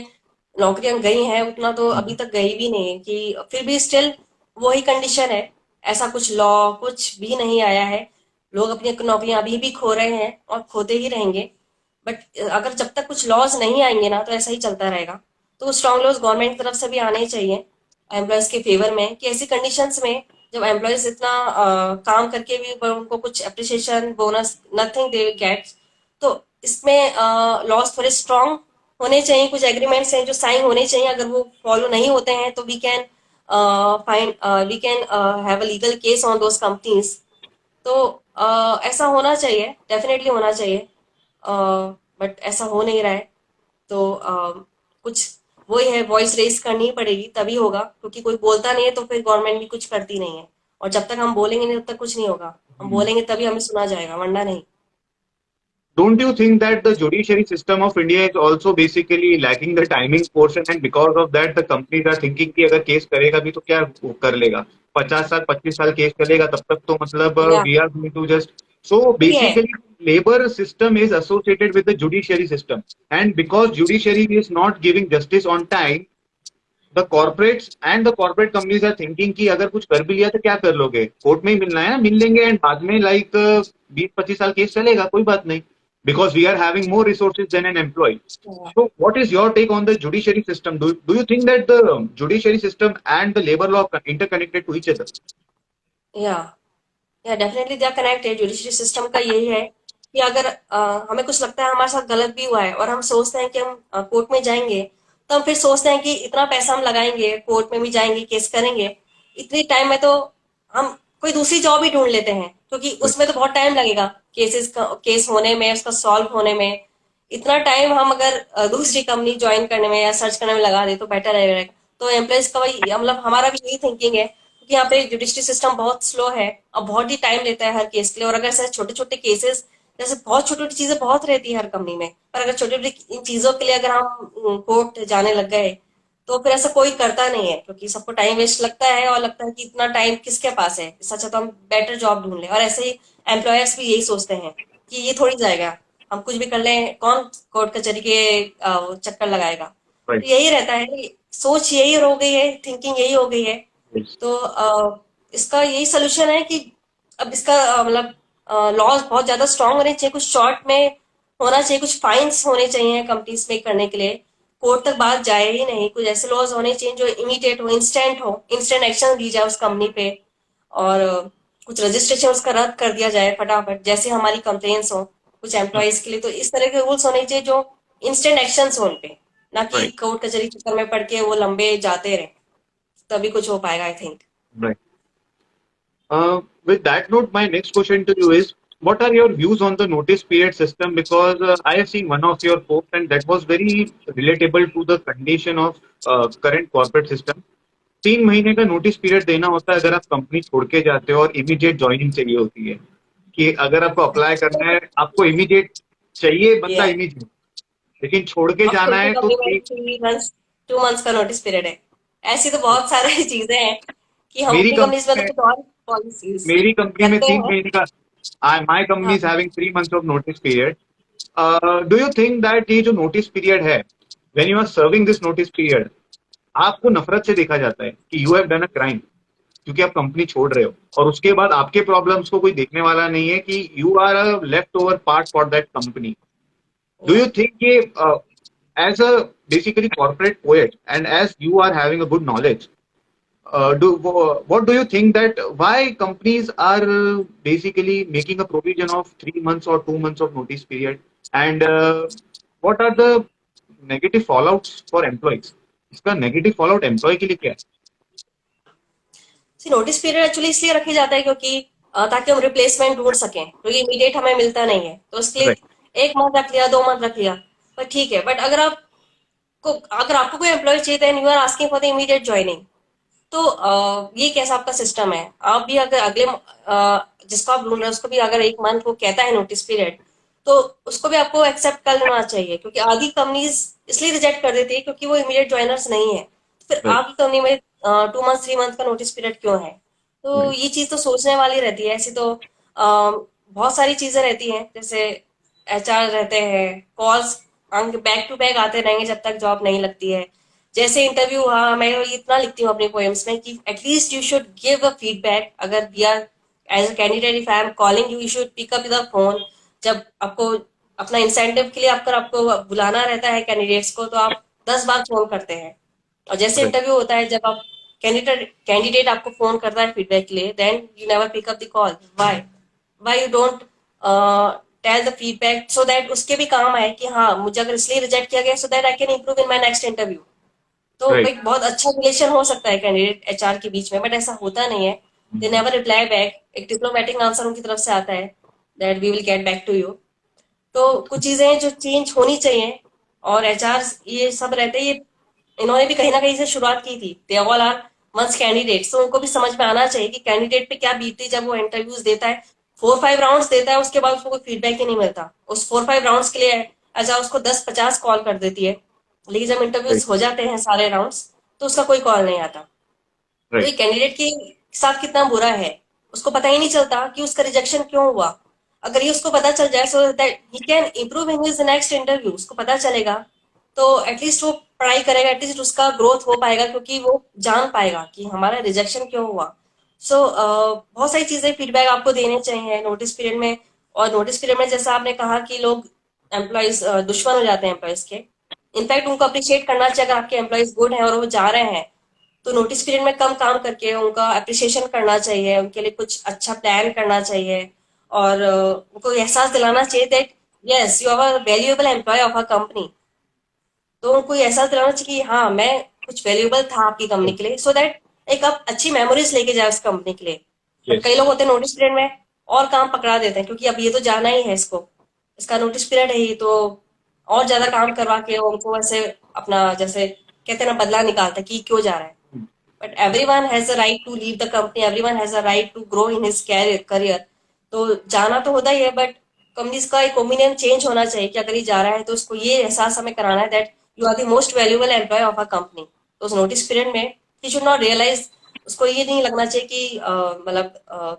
नौकरियां गई हैं उतना तो अभी Mhm. तक गई भी नहीं है, कि फिर भी स्टिल वही कंडीशन है। ऐसा कुछ लॉ कुछ भी नहीं आया है। लोग अपनी नौकरियां अभी भी खो रहे हैं और खोते ही रहेंगे। बट अगर जब तक कुछ लॉज नहीं आएंगे ना, तो ऐसा ही चलता रहेगा। तो स्ट्रांग लॉज गवर्नमेंट की तरफ से भी आने ही चाहिए एम्प्लॉयज के फेवर में, कि ऐसी कंडीशंस में जब एम्प्लॉयज इतना काम करके भी उनको कुछ appreciation bonus nothing they get, तो इसमें लॉज थोड़े स्ट्रांग होने चाहिए। कुछ एग्रीमेंट्स हैं जो साइन होने चाहिए, अगर वो फॉलो नहीं होते हैं तो we can find we can have a legal case on those companies. तो ऐसा होना चाहिए, डेफिनेटली होना चाहिए। बट ऐसा हो नहीं रहा है। तो कुछ वही है, वॉइस रेस करनी ही पड़ेगी, तभी होगा, क्योंकि कोई बोलता नहीं है तो फिर गवर्नमेंट भी कुछ करती नहीं है। और जब तक हम बोलेंगे नहीं तब तक कुछ नहीं होगा। हम बोलेंगे तभी हमें सुना जाएगा, वरना नहीं। Don't you think that the judiciary system of India is also basically lacking the timing portion and because of that the companies are thinking कि अगर केस करेगा भी तो क्या वो कर लेगा, 50 साल 25 साल केस चलेगा तब तक तो मतलब या we are going to just, so भी है। basically labor system is associated with the judiciary system, and because judiciary is not giving justice on time, the corporates and the corporate companies are thinking कि अगर कुछ कर भी लिया तो क्या कर लोगे, कोर्ट में ही मिलना है ना, मिल लेंगे एंड बाद में लाइक 20-25 साल केस चलेगा कोई बात नहीं, because we are having more resources than an employee. So what is your take on the judiciary system? Do you think that the judiciary system and the labor law are interconnected to each other? या या definitely they are connected. Judiciary system का यही है कि अगर हमें कुछ लगता है हमारे साथ गलत भी हुआ है और हम सोचते हैं कि हम कोर्ट में जाएंगे, तो हम फिर सोचते हैं कि इतना पैसा हम लगाएंगे, कोर्ट में भी जाएंगे, केस करेंगे, इतनी टाइम में तो हम कोई दूसरी जॉब ही ढूंढ लेते हैं, क्योंकि right, उसमें तो बहुत टाइम लगेगा केस होने में, उसका सॉल्व होने में। इतना टाइम हम अगर दूसरी कंपनी ज्वाइन करने में या सर्च करने में लगा दे तो बेटर रहेगा। तो एम्प्लॉयज का वही मतलब हमारा भी यही थिंकिंग है, क्योंकि यहाँ पे जुडिशरी सिस्टम बहुत स्लो है और बहुत ही टाइम लेता है हर केस के लिए। और अगर ऐसे छोटे छोटे केसेस, जैसे बहुत छोटी छोटी चीजें बहुत रहती है हर कंपनी में, पर अगर छोटी छोटी इन चीजों के लिए अगर हम कोर्ट जाने लग गए, तो फिर ऐसा कोई करता नहीं है, क्योंकि सबको टाइम वेस्ट लगता है और लगता है कि इतना टाइम किसके पास है, इससे अच्छा तो हम बेटर जॉब ढूंढ लें। और ऐसे ही एम्प्लॉयर्स भी यही सोचते हैं कि ये थोड़ी जाएगा, हम कुछ भी कर लें, कौन कोर्ट कचहरी के चक्कर लगाएगा। right, तो यही रहता है, सोच यही हो गई है, थिंकिंग यही हो गई है। yes, तो इसका यही सोल्यूशन है कि अब इसका मतलब लॉज बहुत ज्यादा स्ट्रांग होने चाहिए, कुछ शॉर्ट में होना चाहिए, कुछ फाइन्स होने चाहिए कंपनीज पे करने के लिए, कोर्ट तक बात जाए ही नहीं। कुछ ऐसे लॉज होने चाहिए जो इमीडिएट हो, इंस्टेंट एक्शन ली जाए उस कंपनी पे। और कुछ रजिस्ट्रेशन उसका रद्द कर दिया जाए फटाफट, जैसे हमारी कंप्लेन्स हो कुछ एम्प्लॉयज के लिए। तो इस तरह के रूल्स होने चाहिए जो इंस्टेंट एक्शन हो उन पे, ना कि right, कोर्ट कचहरी चक्कर में पड़ के वो लंबे जाते रहे। तभी कुछ हो पाएगा, I think. right. With that note, my next question to you is, what are your views on the notice period system? Because I have seen one of your posts and that was very relatable to the condition of current corporate system. 3 महीने का नोटिस पीरियड देना होता है अगर आप कंपनी छोड़ के जाते हो और इमीडिएट ज्वाइनिंग चाहिए होती है, कि अगर आपको अप्लाई करना है, आपको इमीडिएट चाहिए बंदा या इमीडिएट, लेकिन छोड़ के अब जाना कोई कोई है तो कंपनी में 3 मंथ्स, 2 मंथ्स का नोटिस पीरियड है। ऐसी तो बहुत सारी चीजें हैं कि हम मेरी अपनी कंपनीज में कंपनी तो में कुछ और पॉलिसीज मेरी कंपनी में करते तीन हैं। महीने का माय कंपनी हाँ, is having 3 months of notice period. Do you think that ये जो नोटिस पीरियड है, when you are serving this notice period, आपको नफरत से देखा जाता है कि you have done a crime, क्योंकि आप कंपनी छोड़ रहे हो और उसके बाद आपके प्रॉब्लम्स को कोई देखने वाला नहीं है, कि you are a left over part for that company. Do या यू थिंक ये as a basically corporate poet and as you are having a good knowledge, what do you think that why companies are basically making a provision of 3 months or 2 months of notice period, and what are the negative fallouts for employees? इसका negative fallout employee के लिए क्या है? नोटिस पीरियड एक्चुअली इसलिए रखे जाता है क्योंकि ताकि हम रिप्लेसमेंट ढूंढ सकें, क्योंकि इमीडिएट हमें मिलता नहीं है, तो उसके लिए Right, 1 मंथ रख लिया, 2 मंथ रख लिया, पर ठीक है। बट अगर आपको कोई एम्प्लॉय चाहिए, then you are asking for the immediate joining. तो ये कैसा आपका सिस्टम है? आप भी अगर जिसको आप ढूंढ रहे हैं उसको भी अगर 1 मंथ वो कहता है नोटिस पीरियड, तो उसको भी आपको एक्सेप्ट कर लेना चाहिए, क्योंकि आधी कंपनीज इसलिए रिजेक्ट कर देती है क्योंकि वो इमीडिएट ज्वाइनर्स नहीं है। तो फिर right, आपकी कंपनी में 2 मंथ 3 मंथ का नोटिस पीरियड क्यों है? तो right, ये चीज तो सोचने वाली रहती है। ऐसी तो बहुत सारी चीजें रहती हैं, जैसे एचआर रहते हैं, कॉल्स बैक टू बैक आते रहेंगे जब तक जॉब नहीं लगती है। जैसे इंटरव्यू हुआ, मैं इतना लिखती हूँ अपनी पोएम्स में कि at least you should give a feedback. अगर we are as a candidate, if I am calling you, you should pick up the phone. जब आपको अपना इंसेंटिव के लिए आपको बुलाना रहता है कैंडिडेट्स को, तो आप 10 बार फोन करते हैं। और जैसे right, इंटरव्यू होता है, जब आप कैंडिडेट आपको फोन करता है फीडबैक के लिए, then you never pick up the call. Why you don't tell the feedback, so that उसके भी काम आए कि हाँ, मुझे अगर इसलिए रिजेक्ट किया गया, so that I can improve in my next interview. तो right, एक बहुत अच्छा रिलेशन हो सकता है कैंडिडेट एचआर के बीच में, बट ऐसा होता नहीं है। They mhm, never reply back. एक डिप्लोमेटिक आंसर उनकी तरफ से आता है that we will get back to you. तो कुछ चीजें हैं जो चेंज होनी चाहिए। और एचआर ये सब रहते हैं, ये इन्होंने भी कहीं ना कहीं से शुरुआत की थी। They all are once candidates, तो उनको भी समझ में आना चाहिए कि कैंडिडेट पे क्या बीतती जब वो इंटरव्यूज देता है, 4-5 राउंड्स देता है, उसके बाद उसको कोई फीडबैक ही नहीं मिलता। उस 4-5 राउंड्स के लिए एचआर उसको 10-50 कॉल कर देती है, लेकिन जब right, इंटरव्यूज हो जाते हैं सारे राउंड्स, तो उसका कोई कॉल नहीं आता। तो right, ये कैंडिडेट के साथ कितना बुरा है, उसको पता ही नहीं चलता कि उसका रिजेक्शन क्यों हुआ। अगर ये उसको पता चल जाए, so that he can improve in his next interview, उसको पता चलेगा, तो एटलीस्ट वो पढ़ाई करेगा, एटलीस्ट उसका ग्रोथ हो पाएगा, क्योंकि वो जान पाएगा कि हमारा रिजेक्शन क्यों हुआ। सो बहुत सारी चीजें फीडबैक आपको देने चाहिए नोटिस पीरियड में। और नोटिस पीरियड में जैसा आपने कहा कि लोग एम्प्लॉयज दुश्मन हो जाते हैं एम्प्लॉयज के। इनफैक्ट उनको अप्रिशिएट करना चाहिए, अगर आपके एम्प्लॉयज गुड हैं और वो जा रहे हैं, तो नोटिस पीरियड में कम काम करके उनका अप्रिसिएशन करना चाहिए, उनके लिए कुछ अच्छा प्लान करना चाहिए। और उनको एहसास दिलाना चाहिए that yes you are a valuable employee of a company. तो उनको ये एहसास दिलाना चाहिए कि हाँ मैं कुछ वैल्यूएबल था आपकी कंपनी के लिए, सो दैट एक आप अच्छी मेमोरीज लेके जाए उस कंपनी के लिए। But yes. कई लोग होते हैं नोटिस पीरियड में और काम पकड़ा देते हैं, क्योंकि अब ये तो जाना ही है इसको, इसका नोटिस पीरियड है ही, तो और ज्यादा काम करवा के उनको ऐसे अपना जैसे कहते हैं ना बदला निकालता है कि क्यों जा रहा है। But everyone has a right to leave the company, everyone has a right to grow in his career. तो जाना तो होता ही है, बट कंपनीज का एक ओपिनियन चेंज होना चाहिए कि अगर ये जा रहा है तो उसको ये एहसास हमें कराना है that you are the most valuable employee of a company. तो उस नोटिस पीरियड में ही शुड नॉट रियलाइज, उसको ये नहीं लगना चाहिए कि मतलब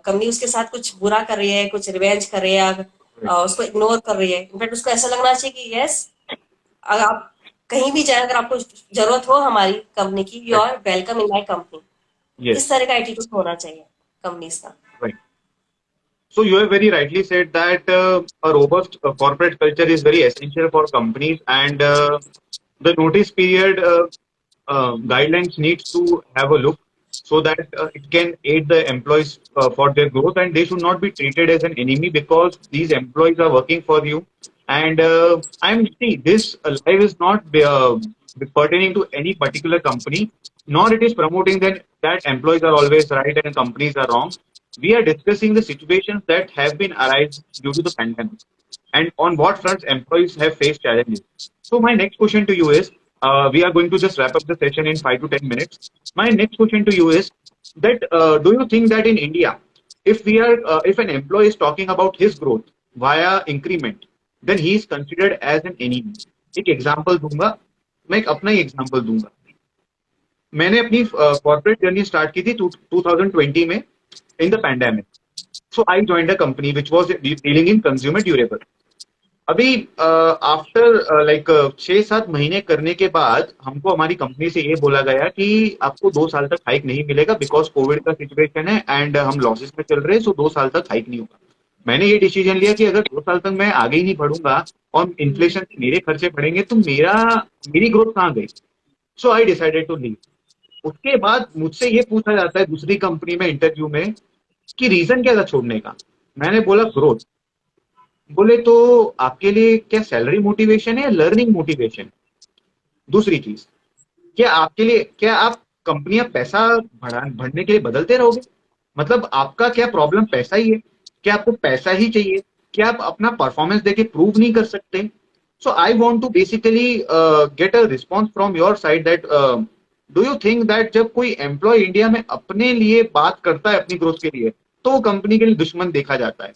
कंपनी उसके साथ कुछ बुरा कर रही है, कुछ रिवेंज कर रही है या उसको इग्नोर कर रही है। इनफैक्ट उसको ऐसा लगना चाहिए कि यस, अगर आप कहीं भी जाए, अगर आपको जरूरत हो हमारी कंपनी की, you are welcome in my company. इस यस। तरह का एटीट्यूड होना चाहिए कंपनीज का। Right. So you have very rightly said that a robust corporate culture is very essential for companies, and the notice period guidelines needs to have a look so that it can aid the employees for their growth, and they should not be treated as an enemy because these employees are working for you. And I'm see this live is not pertaining to any particular company, nor it is promoting that employees are always right and companies are wrong. We are discussing the situations that have been arised due to the pandemic and on what fronts employees have faced challenges. So my next question to you is, we are going to just wrap up the session in 5 to 10 minutes. My next question to you is that do you think that in India, if an employee is talking about his growth via increment, then he is considered as an enemy? एक एग्जांपल दूंगा, मैं एक अपना ही एग्जांपल दूंगा। मैंने अपनी कॉर्पोरेट जर्नी स्टार्ट की थी 2020 में in the pandemic. So I joined a company which was dealing in consumer durable. अभी आफ्टर लाइक 6-7 महीने करने के बाद हमको हमारी कंपनी से ये बोला गया कि आपको 2 साल तक हाइक नहीं मिलेगा बिकॉज कोविड का सिचुएशन है एंड हम लॉसेस में चल रहे हैं, सो 2 साल तक हाइक नहीं होगा। मैंने ये डिसीजन लिया कि अगर 2 साल तक मैं आगे ही नहीं बढ़ूंगा और इन्फ्लेशन से मेरे खर्चे बढ़ेंगे तो मेरी ग्रोथ कहाँ गई। सो आई डिसाइडेड टू लीव। उसके बाद मुझसे ये पूछा जाता है दूसरी कंपनी में इंटरव्यू में कि रीजन क्या था छोड़ने का। मैंने बोला ग्रोथ। बोले तो आपके लिए क्या सैलरी मोटिवेशन है या लर्निंग मोटिवेशन। दूसरी चीज, क्या आप कंपनियां पैसा बढ़ने के लिए बदलते रहोगे। मतलब आपका क्या प्रॉब्लम पैसा ही है, क्या आपको पैसा ही चाहिए, क्या आप अपना परफॉर्मेंस देके प्रूव नहीं कर सकते। So I want to basically get a response from your side that do you think that जब कोई एम्प्लॉय इंडिया में अपने लिए बात करता है अपनी ग्रोथ के लिए तो वो कंपनी के लिए दुश्मन देखा जाता है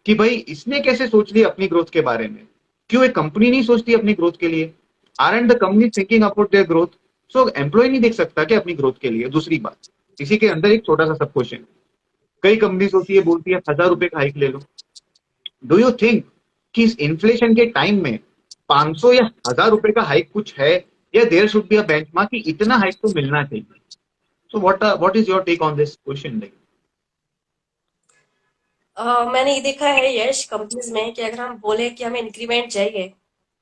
कि भाई इसने कैसे सोच लिया अपनी ग्रोथ के बारे में। क्यों एक कंपनी नहीं सोचती अपनी ग्रोथ के लिए। Are and the company thinking about their growth. So employee नहीं देख सकता क्या अपनी ग्रोथ के लिए। दूसरी बात, इसी के अंदर एक छोटा सा सब क्वेश्चन, कई कंपनी होती है बोलती है 1,000 रुपए का हाइक ले लो। डू यू थिंक कि इस इन्फ्लेशन के टाइम में 500 या 1,000 रुपए का हाइक कुछ है, या there should be a benchmark कि इतना हाइक तो मिलना चाहिए। So what is your take on this question like. मैंने ये देखा है यश कंपनीज में कि अगर हम बोले कि हमें इंक्रीमेंट चाहिए,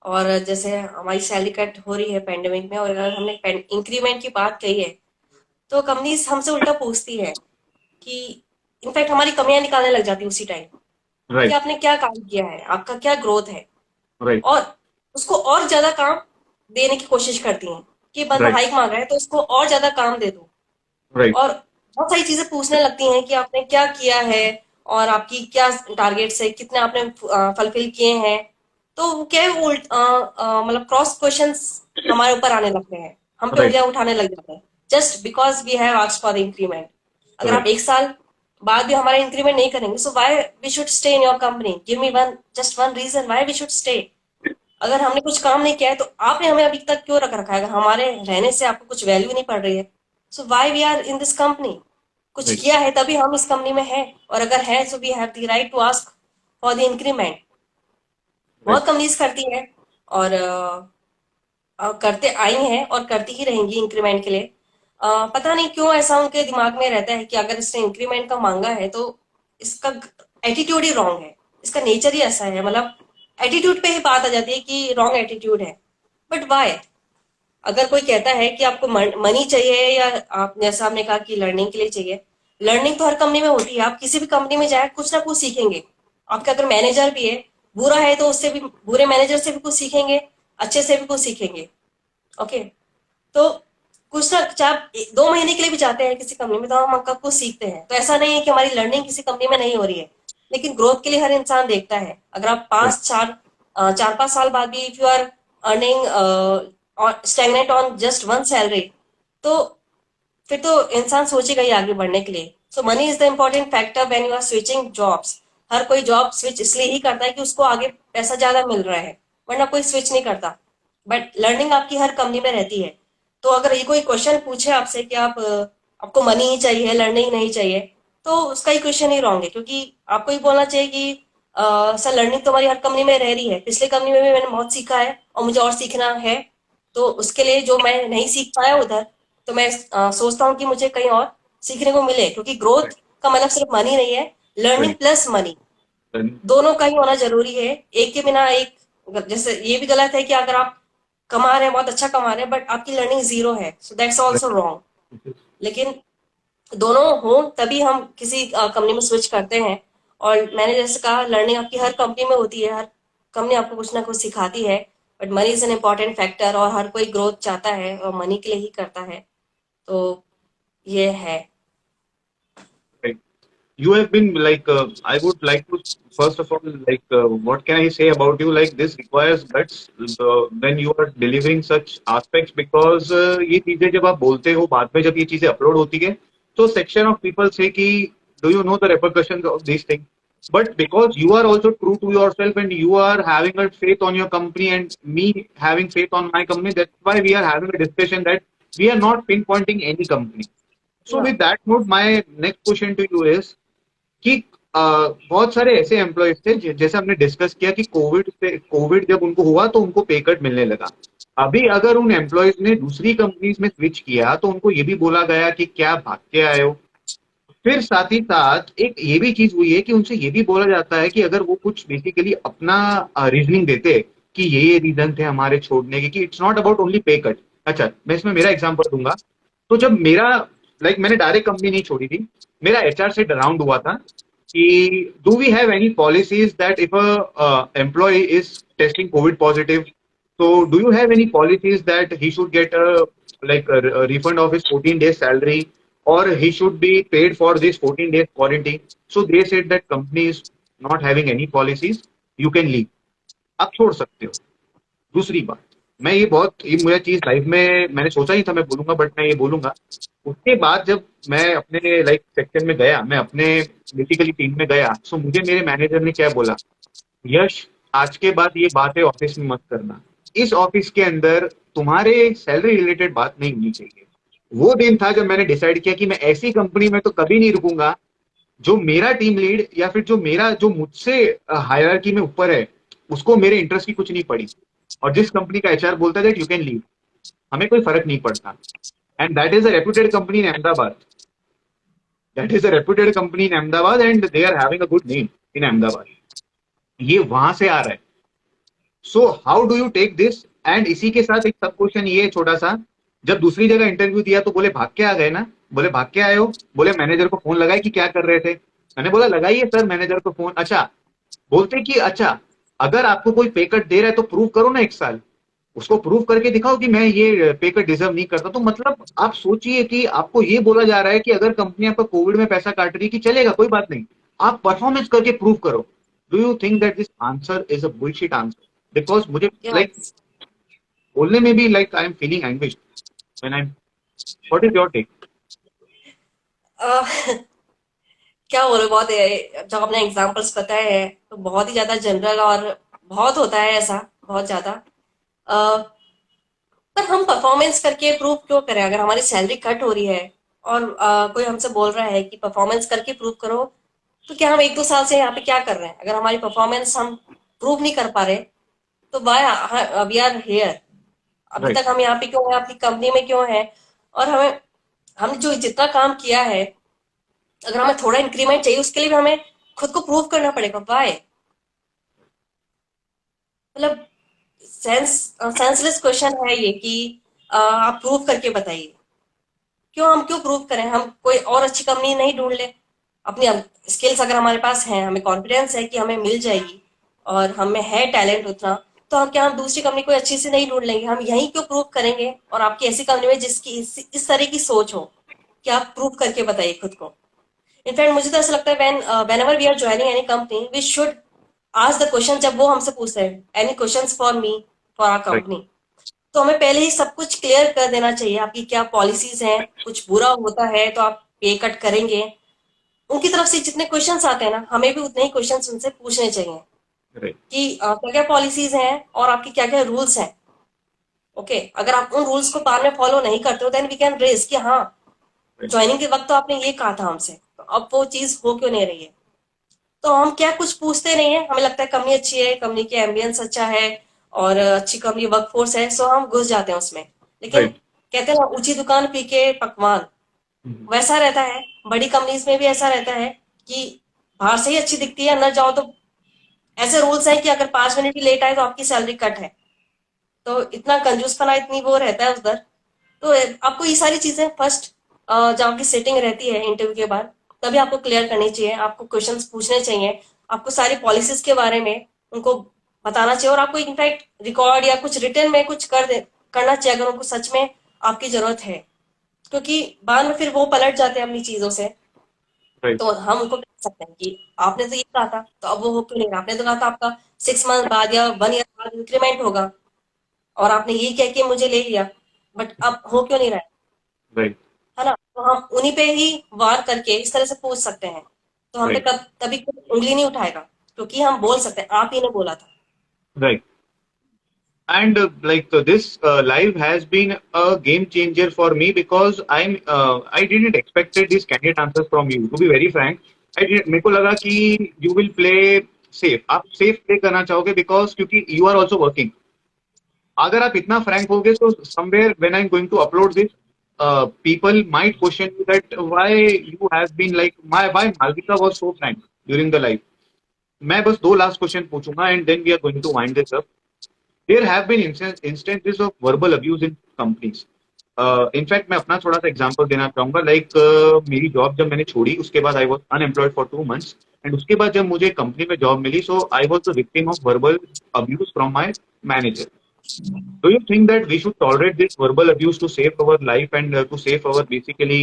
और जैसे हमारी सैलरी कट हो रही है पेंडेमिक में, और अगर हमने इंक्रीमेंट की बात कही है, तो कंपनीज हमसे उल्टा पूछती है कि इनफैक्ट हमारी कमियां निकालने लग जाती है उसी टाइम कि राइट। आपने क्या काम किया है, आपका क्या ग्रोथ है, राइट। और उसको और ज्यादा काम देने की कोशिश करती हैं कि बंदा राइट। हाइक मांग रहा है तो उसको और ज्यादा काम दे दो। राइट। और बहुत सारी चीजें पूछने लगती हैं कि आपने क्या किया है और आपकी क्या टारगेट्स है, कितने आपने फुलफिल किए हैं। तो वो क्या है, वो मतलब क्रॉस क्वेश्चंस हमारे ऊपर आने लगते हैं, हम पे राइट। उंगलियां उठाने लग जाते हैं just because we have asked for the increment. अगर आप राइट। 1 साल बाद भी हमारा इंक्रीमेंट नहीं करेंगे, so why we should stay in your company, give me one just one reason why we should stay. अगर हमने कुछ काम नहीं किया है तो आपने हमें अभी तक क्यों रख रखा है, अगर हमारे रहने से आपको कुछ वैल्यू नहीं पड़ रही है, so why we are in this company. कुछ राइट। किया है तभी हम इस कंपनी में हैं, और अगर है so we have the right to ask for the increment. बहुत राइट। कंपनीज करती है, और करते आई हैं और करती ही रहेंगी इंक्रीमेंट के लिए। पता नहीं क्यों ऐसा उनके दिमाग में रहता है कि अगर इसने इंक्रीमेंट का मांगा है तो इसका एटीट्यूड ही रॉन्ग है, इसका नेचर ही ऐसा है। मतलब एटीट्यूड पे ही बात आ जाती है कि रॉन्ग एटीट्यूड है। बट वाई, अगर कोई कहता है कि आपको मनी चाहिए या आप जैसा आपने कहा कि लर्निंग के लिए चाहिए, लर्निंग तो हर कंपनी में होती है। आप किसी भी कंपनी में जाए कुछ ना कुछ सीखेंगे, आपका अगर मैनेजर भी है, बुरा है तो उससे भी, बुरे मैनेजर से भी कुछ सीखेंगे, अच्छे से भी कुछ सीखेंगे। ओके, तो कुछ ना, चाहे आप 2 महीने के लिए भी जाते हैं किसी कंपनी में, तो हम आपका कुछ सीखते हैं। तो ऐसा नहीं है कि हमारी लर्निंग किसी कंपनी में नहीं हो रही है, लेकिन ग्रोथ के लिए हर इंसान देखता है। अगर आप Right. 4-5 साल बाद भी if you are earning stagnant on just one salary, तो फिर तो इंसान सोचेगा ही आगे बढ़ने के लिए। So money is the important factor when you are switching jobs. हर कोई जॉब स्विच इसलिए ही करता है कि उसको आगे पैसा ज्यादा मिल रहा है, वरना कोई स्विच नहीं करता। बट लर्निंग आपकी हर कंपनी में रहती है। तो अगर ये कोई क्वेश्चन पूछे आपसे कि आपको मनी ही चाहिए, लर्निंग नहीं चाहिए, तो उसका ही क्वेश्चन ही रॉन्ग है, क्योंकि आपको ही बोलना चाहिए कि सर लर्निंग तो हमारी हर कंपनी में रह रही है, पिछले कंपनी में भी मैंने बहुत सीखा है और मुझे और सीखना है। तो उसके लिए जो मैं नहीं सीख पाया उधर, तो मैं सोचता हूँ कि मुझे कहीं और सीखने को मिले, क्योंकि ग्रोथ का मतलब सिर्फ मनी नहीं है, learning Right. Plus money Right. दोनों का ही होना जरूरी है। एक के बिना एक, जैसे ये भी गलत है कि अगर आप कमा रहे हैं, बहुत अच्छा कमा रहे हैं, बट आपकी लर्निंग जीरो है, so that's Right. Also wrong. लेकिन दोनों हो तभी हम किसी कंपनी में स्विच करते हैं। और मैंने जैसे कहा, लर्निंग आपकी हर कंपनी में होती है, हर कंपनी आपको कुछ ना कुछ सिखाती है। But money is an important factor, और हर कोई ग्रोथ चाहता है और मनी के लिए ही करता है। तो ये है। Right. You have been like, I would like to, first of all, like, what can I say about you? Like, this requires guts when you are delivering such aspects, because ये चीजें जब आप बोलते हो, बाद में जब ये चीजें अपलोड होती है, तो section of people say कि, do you know the repercussions of these things? But because you are also true to yourself and you are having a faith on your company and me having faith on my company, that's why we are having a discussion that we are not pinpointing any company. So या with that note, my next question to you is कि बहुत सारे ऐसे एम्प्लॉयज थे जैसे हमने डिस्कस किया कि कोविड जब उनको हुआ तो उनको पे कट मिलने लगा। अभी अगर उन एम्प्लॉयज ने दूसरी कंपनीज में स्विच किया तो उनको ये भी बोला गया कि क्या भाग के आए हो। फिर साथ ही साथ एक ये भी चीज हुई है कि उनसे ये भी बोला जाता है कि अगर वो कुछ बेसिकली अपना रीजनिंग देते कि ये रीजन थे हमारे छोड़ने के, कि it's not about only pay cut. अच्छा, मैं इसमें मेरा एग्जांपल दूंगा। तो जब मेरा मैंने डायरेक्ट कंपनी नहीं छोड़ी थी, मेरा एचआर से राउंड हुआ था कि do we have any policies that if a employee is testing covid positive, so do you have any policies that he should get a refund of his 14 days salary, or he should be paid for this 14 days quarantine? So they said that company is not having any policies, you can leave, आप छोड़ सकते हो। दूसरी बात, मैं ये मुझे चीज लाइफ में मैंने सोचा ही था मैं बोलूंगा, बट मैं ये बोलूंगा। उसके बाद जब मैं अपने सेक्शन में गया, मैं अपने बेसिकली टीम में गया, सो मुझे मेरे मैनेजर ने क्या बोला, यश, आज के बाद ये बातें ऑफिस में मत करना, इस ऑफिस के अंदर तुम्हारे सैलरी रिलेटेड बात नहीं होनी चाहिए। वो दिन था जब मैंने डिसाइड किया कि मैं ऐसी कंपनी में तो कभी नहीं रुकूंगा जो मेरा टीम लीड या फिर जो मुझसे हायरार्की में ऊपर है, उसको मेरे इंटरेस्ट की कुछ नहीं पड़ी। और जिस कंपनी का एचआर बोलता है दैट यू कैन लीव, हमें कोई फर्क नहीं पड़ता। And that is a reputed company in Ahmedabad, that is a reputed company in Ahmedabad and they are having a good name in Ahmedabad. ये वहां से आ रहा है। So how do you take this? And इसी के साथ एक सब क्वेश्चन ये है छोटा सा, जब दूसरी जगह इंटरव्यू दिया तो बोले भाग के आ गए ना, बोले भाग के आए हो, बोले मैनेजर को फोन लगाए कि क्या कर रहे थे, मैंने बोला लगाइए सर मैनेजर को फोन। अच्छा, बोलते कि अच्छा, अगर आपको कोई पे कट दे रहा है तो प्रूव करो ना 1 साल, उसको प्रूव करके दिखाओ कि मैं ये पे कट डिजर्व नहीं करता। तो मतलब आप सोचिए कि आपको ये बोला जा रहा है कि अगर कंपनी आपका कोविड में पैसा काट रही है कि चलेगा कोई बात नहीं, आप परफॉर्मेंस करके प्रूव करो। Do you think that this answer is a bullshit answer? Because मुझे या बोलने में भी I am feeling anguish when I am, what is your take? क्या बोलो, बहुत जब आपने एग्जांपल्स बताए हैं तो बहुत ही ज्यादा जनरल, और बहुत होता है ऐसा, बहुत ज्यादा। अ, पर हम परफॉर्मेंस करके प्रूव क्यों करें? अगर हमारी सैलरी कट हो रही है और कोई हमसे बोल रहा है कि परफॉर्मेंस करके प्रूव करो, तो क्या हम 1-2 साल से यहाँ पे क्या कर रहे हैं? अगर हमारी परफॉर्मेंस हम प्रूव नहीं कर पा रहे, तो वाई वी आर हेयर? अभी राइट। तक हम यहाँ पे क्यों हैं, अपनी कंपनी में क्यों हैं? और हमने जो जितना काम किया है, अगर हमें थोड़ा इंक्रीमेंट चाहिए, उसके लिए भी हमें खुद को प्रूव करना पड़ेगा। वाई? मतलब सेंसलेस क्वेश्चन है ये कि आप प्रूव करके बताइए। क्यों, हम क्यों प्रूव करें? हम कोई और अच्छी कंपनी नहीं ढूंढ ले? अपनी स्किल्स अगर हमारे पास हैं, हमें कॉन्फिडेंस है कि हमें मिल जाएगी और हमें है टैलेंट उतना, तो हम क्या हम दूसरी कंपनी कोई अच्छी से नहीं ढूंढ लेंगे, हम यहीं क्यों प्रूव करेंगे। और आपकी ऐसी कंपनी में जिसकी इस तरह की सोच हो कि आप प्रूव करके बताइए खुद को। इनफैक्ट मुझे तो ऐसा लगता है whenever we are joining any company we should ask the question, जब वो हमसे पूछते हैं any question for me for our right, company, तो हमें पहले ही सब कुछ क्लियर कर देना चाहिए। आपकी क्या पॉलिसीज हैं, कुछ बुरा होता है तो आप पे कट करेंगे। उनकी तरफ से जितने क्वेश्चंस आते हैं ना, हमें भी उतने ही क्वेश्चंस उनसे पूछने चाहिए राइट, कि क्या क्या पॉलिसीज हैं और आपकी क्या क्या रूल्स हैं। ओके, अगर आप उन रूल्स को बाद में फॉलो नहीं करते हो देन वी कैन रेज कि हाँ, राइट, ज्वाइनिंग के वक्त तो आपने ये कहा था हमसे, तो अब वो चीज हो क्यों नहीं रही है। तो हम क्या कुछ पूछते नहीं है, हमें लगता है कंपनी अच्छी है, कंपनी की एम्बियंस अच्छा है और अच्छी कंपनी वर्कफोर्स है, सो हम घुस जाते हैं उसमें। लेकिन राइट, कहते हैं ना, ऊंची दुकान पी के पकवान, वैसा रहता है। बड़ी कंपनीज में भी ऐसा रहता है कि बाहर से ही अच्छी दिखती है, अंदर जाओ तो ऐसे रूल्स हैं कि अगर 5 मिनट भी लेट आए तो आपकी सैलरी कट है। तो इतना कंजूसपना, इतनी वो रहता है उधर। तो आपको ये सारी चीजें फर्स्ट, जब आपकी सेटिंग रहती है इंटरव्यू के बाद, तभी आपको क्लियर करनी चाहिए, आपको क्वेश्चंस पूछने चाहिए, आपको सारी पॉलिसीज के बारे में उनको बताना चाहिए, और आपको इनफैक्ट रिकॉर्ड या कुछ रिटर्न में कुछ करना चाहिए अगर उनको सच में आपकी जरूरत है। क्योंकि बाद में फिर वो पलट जाते हैं अपनी चीजों से। राइट, तो हम उनको कह सकते हैं कि आपने तो ये कहा था, तो अब वो हो क्यों नहीं रहा। आपने तो कहा था आपका 6 मंथ बाद या 1 ईयर बाद इंक्रीमेंट होगा, और आपने ये कह के मुझे ले लिया, बट अब हो क्यों नहीं रहा राइट, है ना। तो हम उन्हीं पे ही वार करके इस तरह से पूछ सकते हैं। तो हम पे राइट, कभी कोई उंगली नहीं उठाएगा, क्योंकि हम बोल सकते हैं आप ही ने बोला था। Right. And this live has been a game changer for me because I didn't expected these candid answers from you. To be very frank, मेरे को लगा कि you will play safe. आप safe play करना चाहोगे because क्योंकि you are also working. अगर आप इतना frank होगे तो somewhere when I'm going to upload this, people might question you that why you have been like why Malvika was so frank during the live. मैं बस दो लास्ट क्वेश्चन पूछूंगा and then we are going to wind this up. There have been instances of verbal abuse in companies. In fact मैं अपना थोड़ा सा एग्जांपल देना चाहूंगा मेरी जॉब जब मैंने छोड़ी उसके बाद I was unemployed for 2 months and उसके बाद जब मुझे कंपनी में जॉब मिली so I was the victim of verbal abuse from my manager. Do you think that we should tolerate this verbal abuse to save our life and to save our basically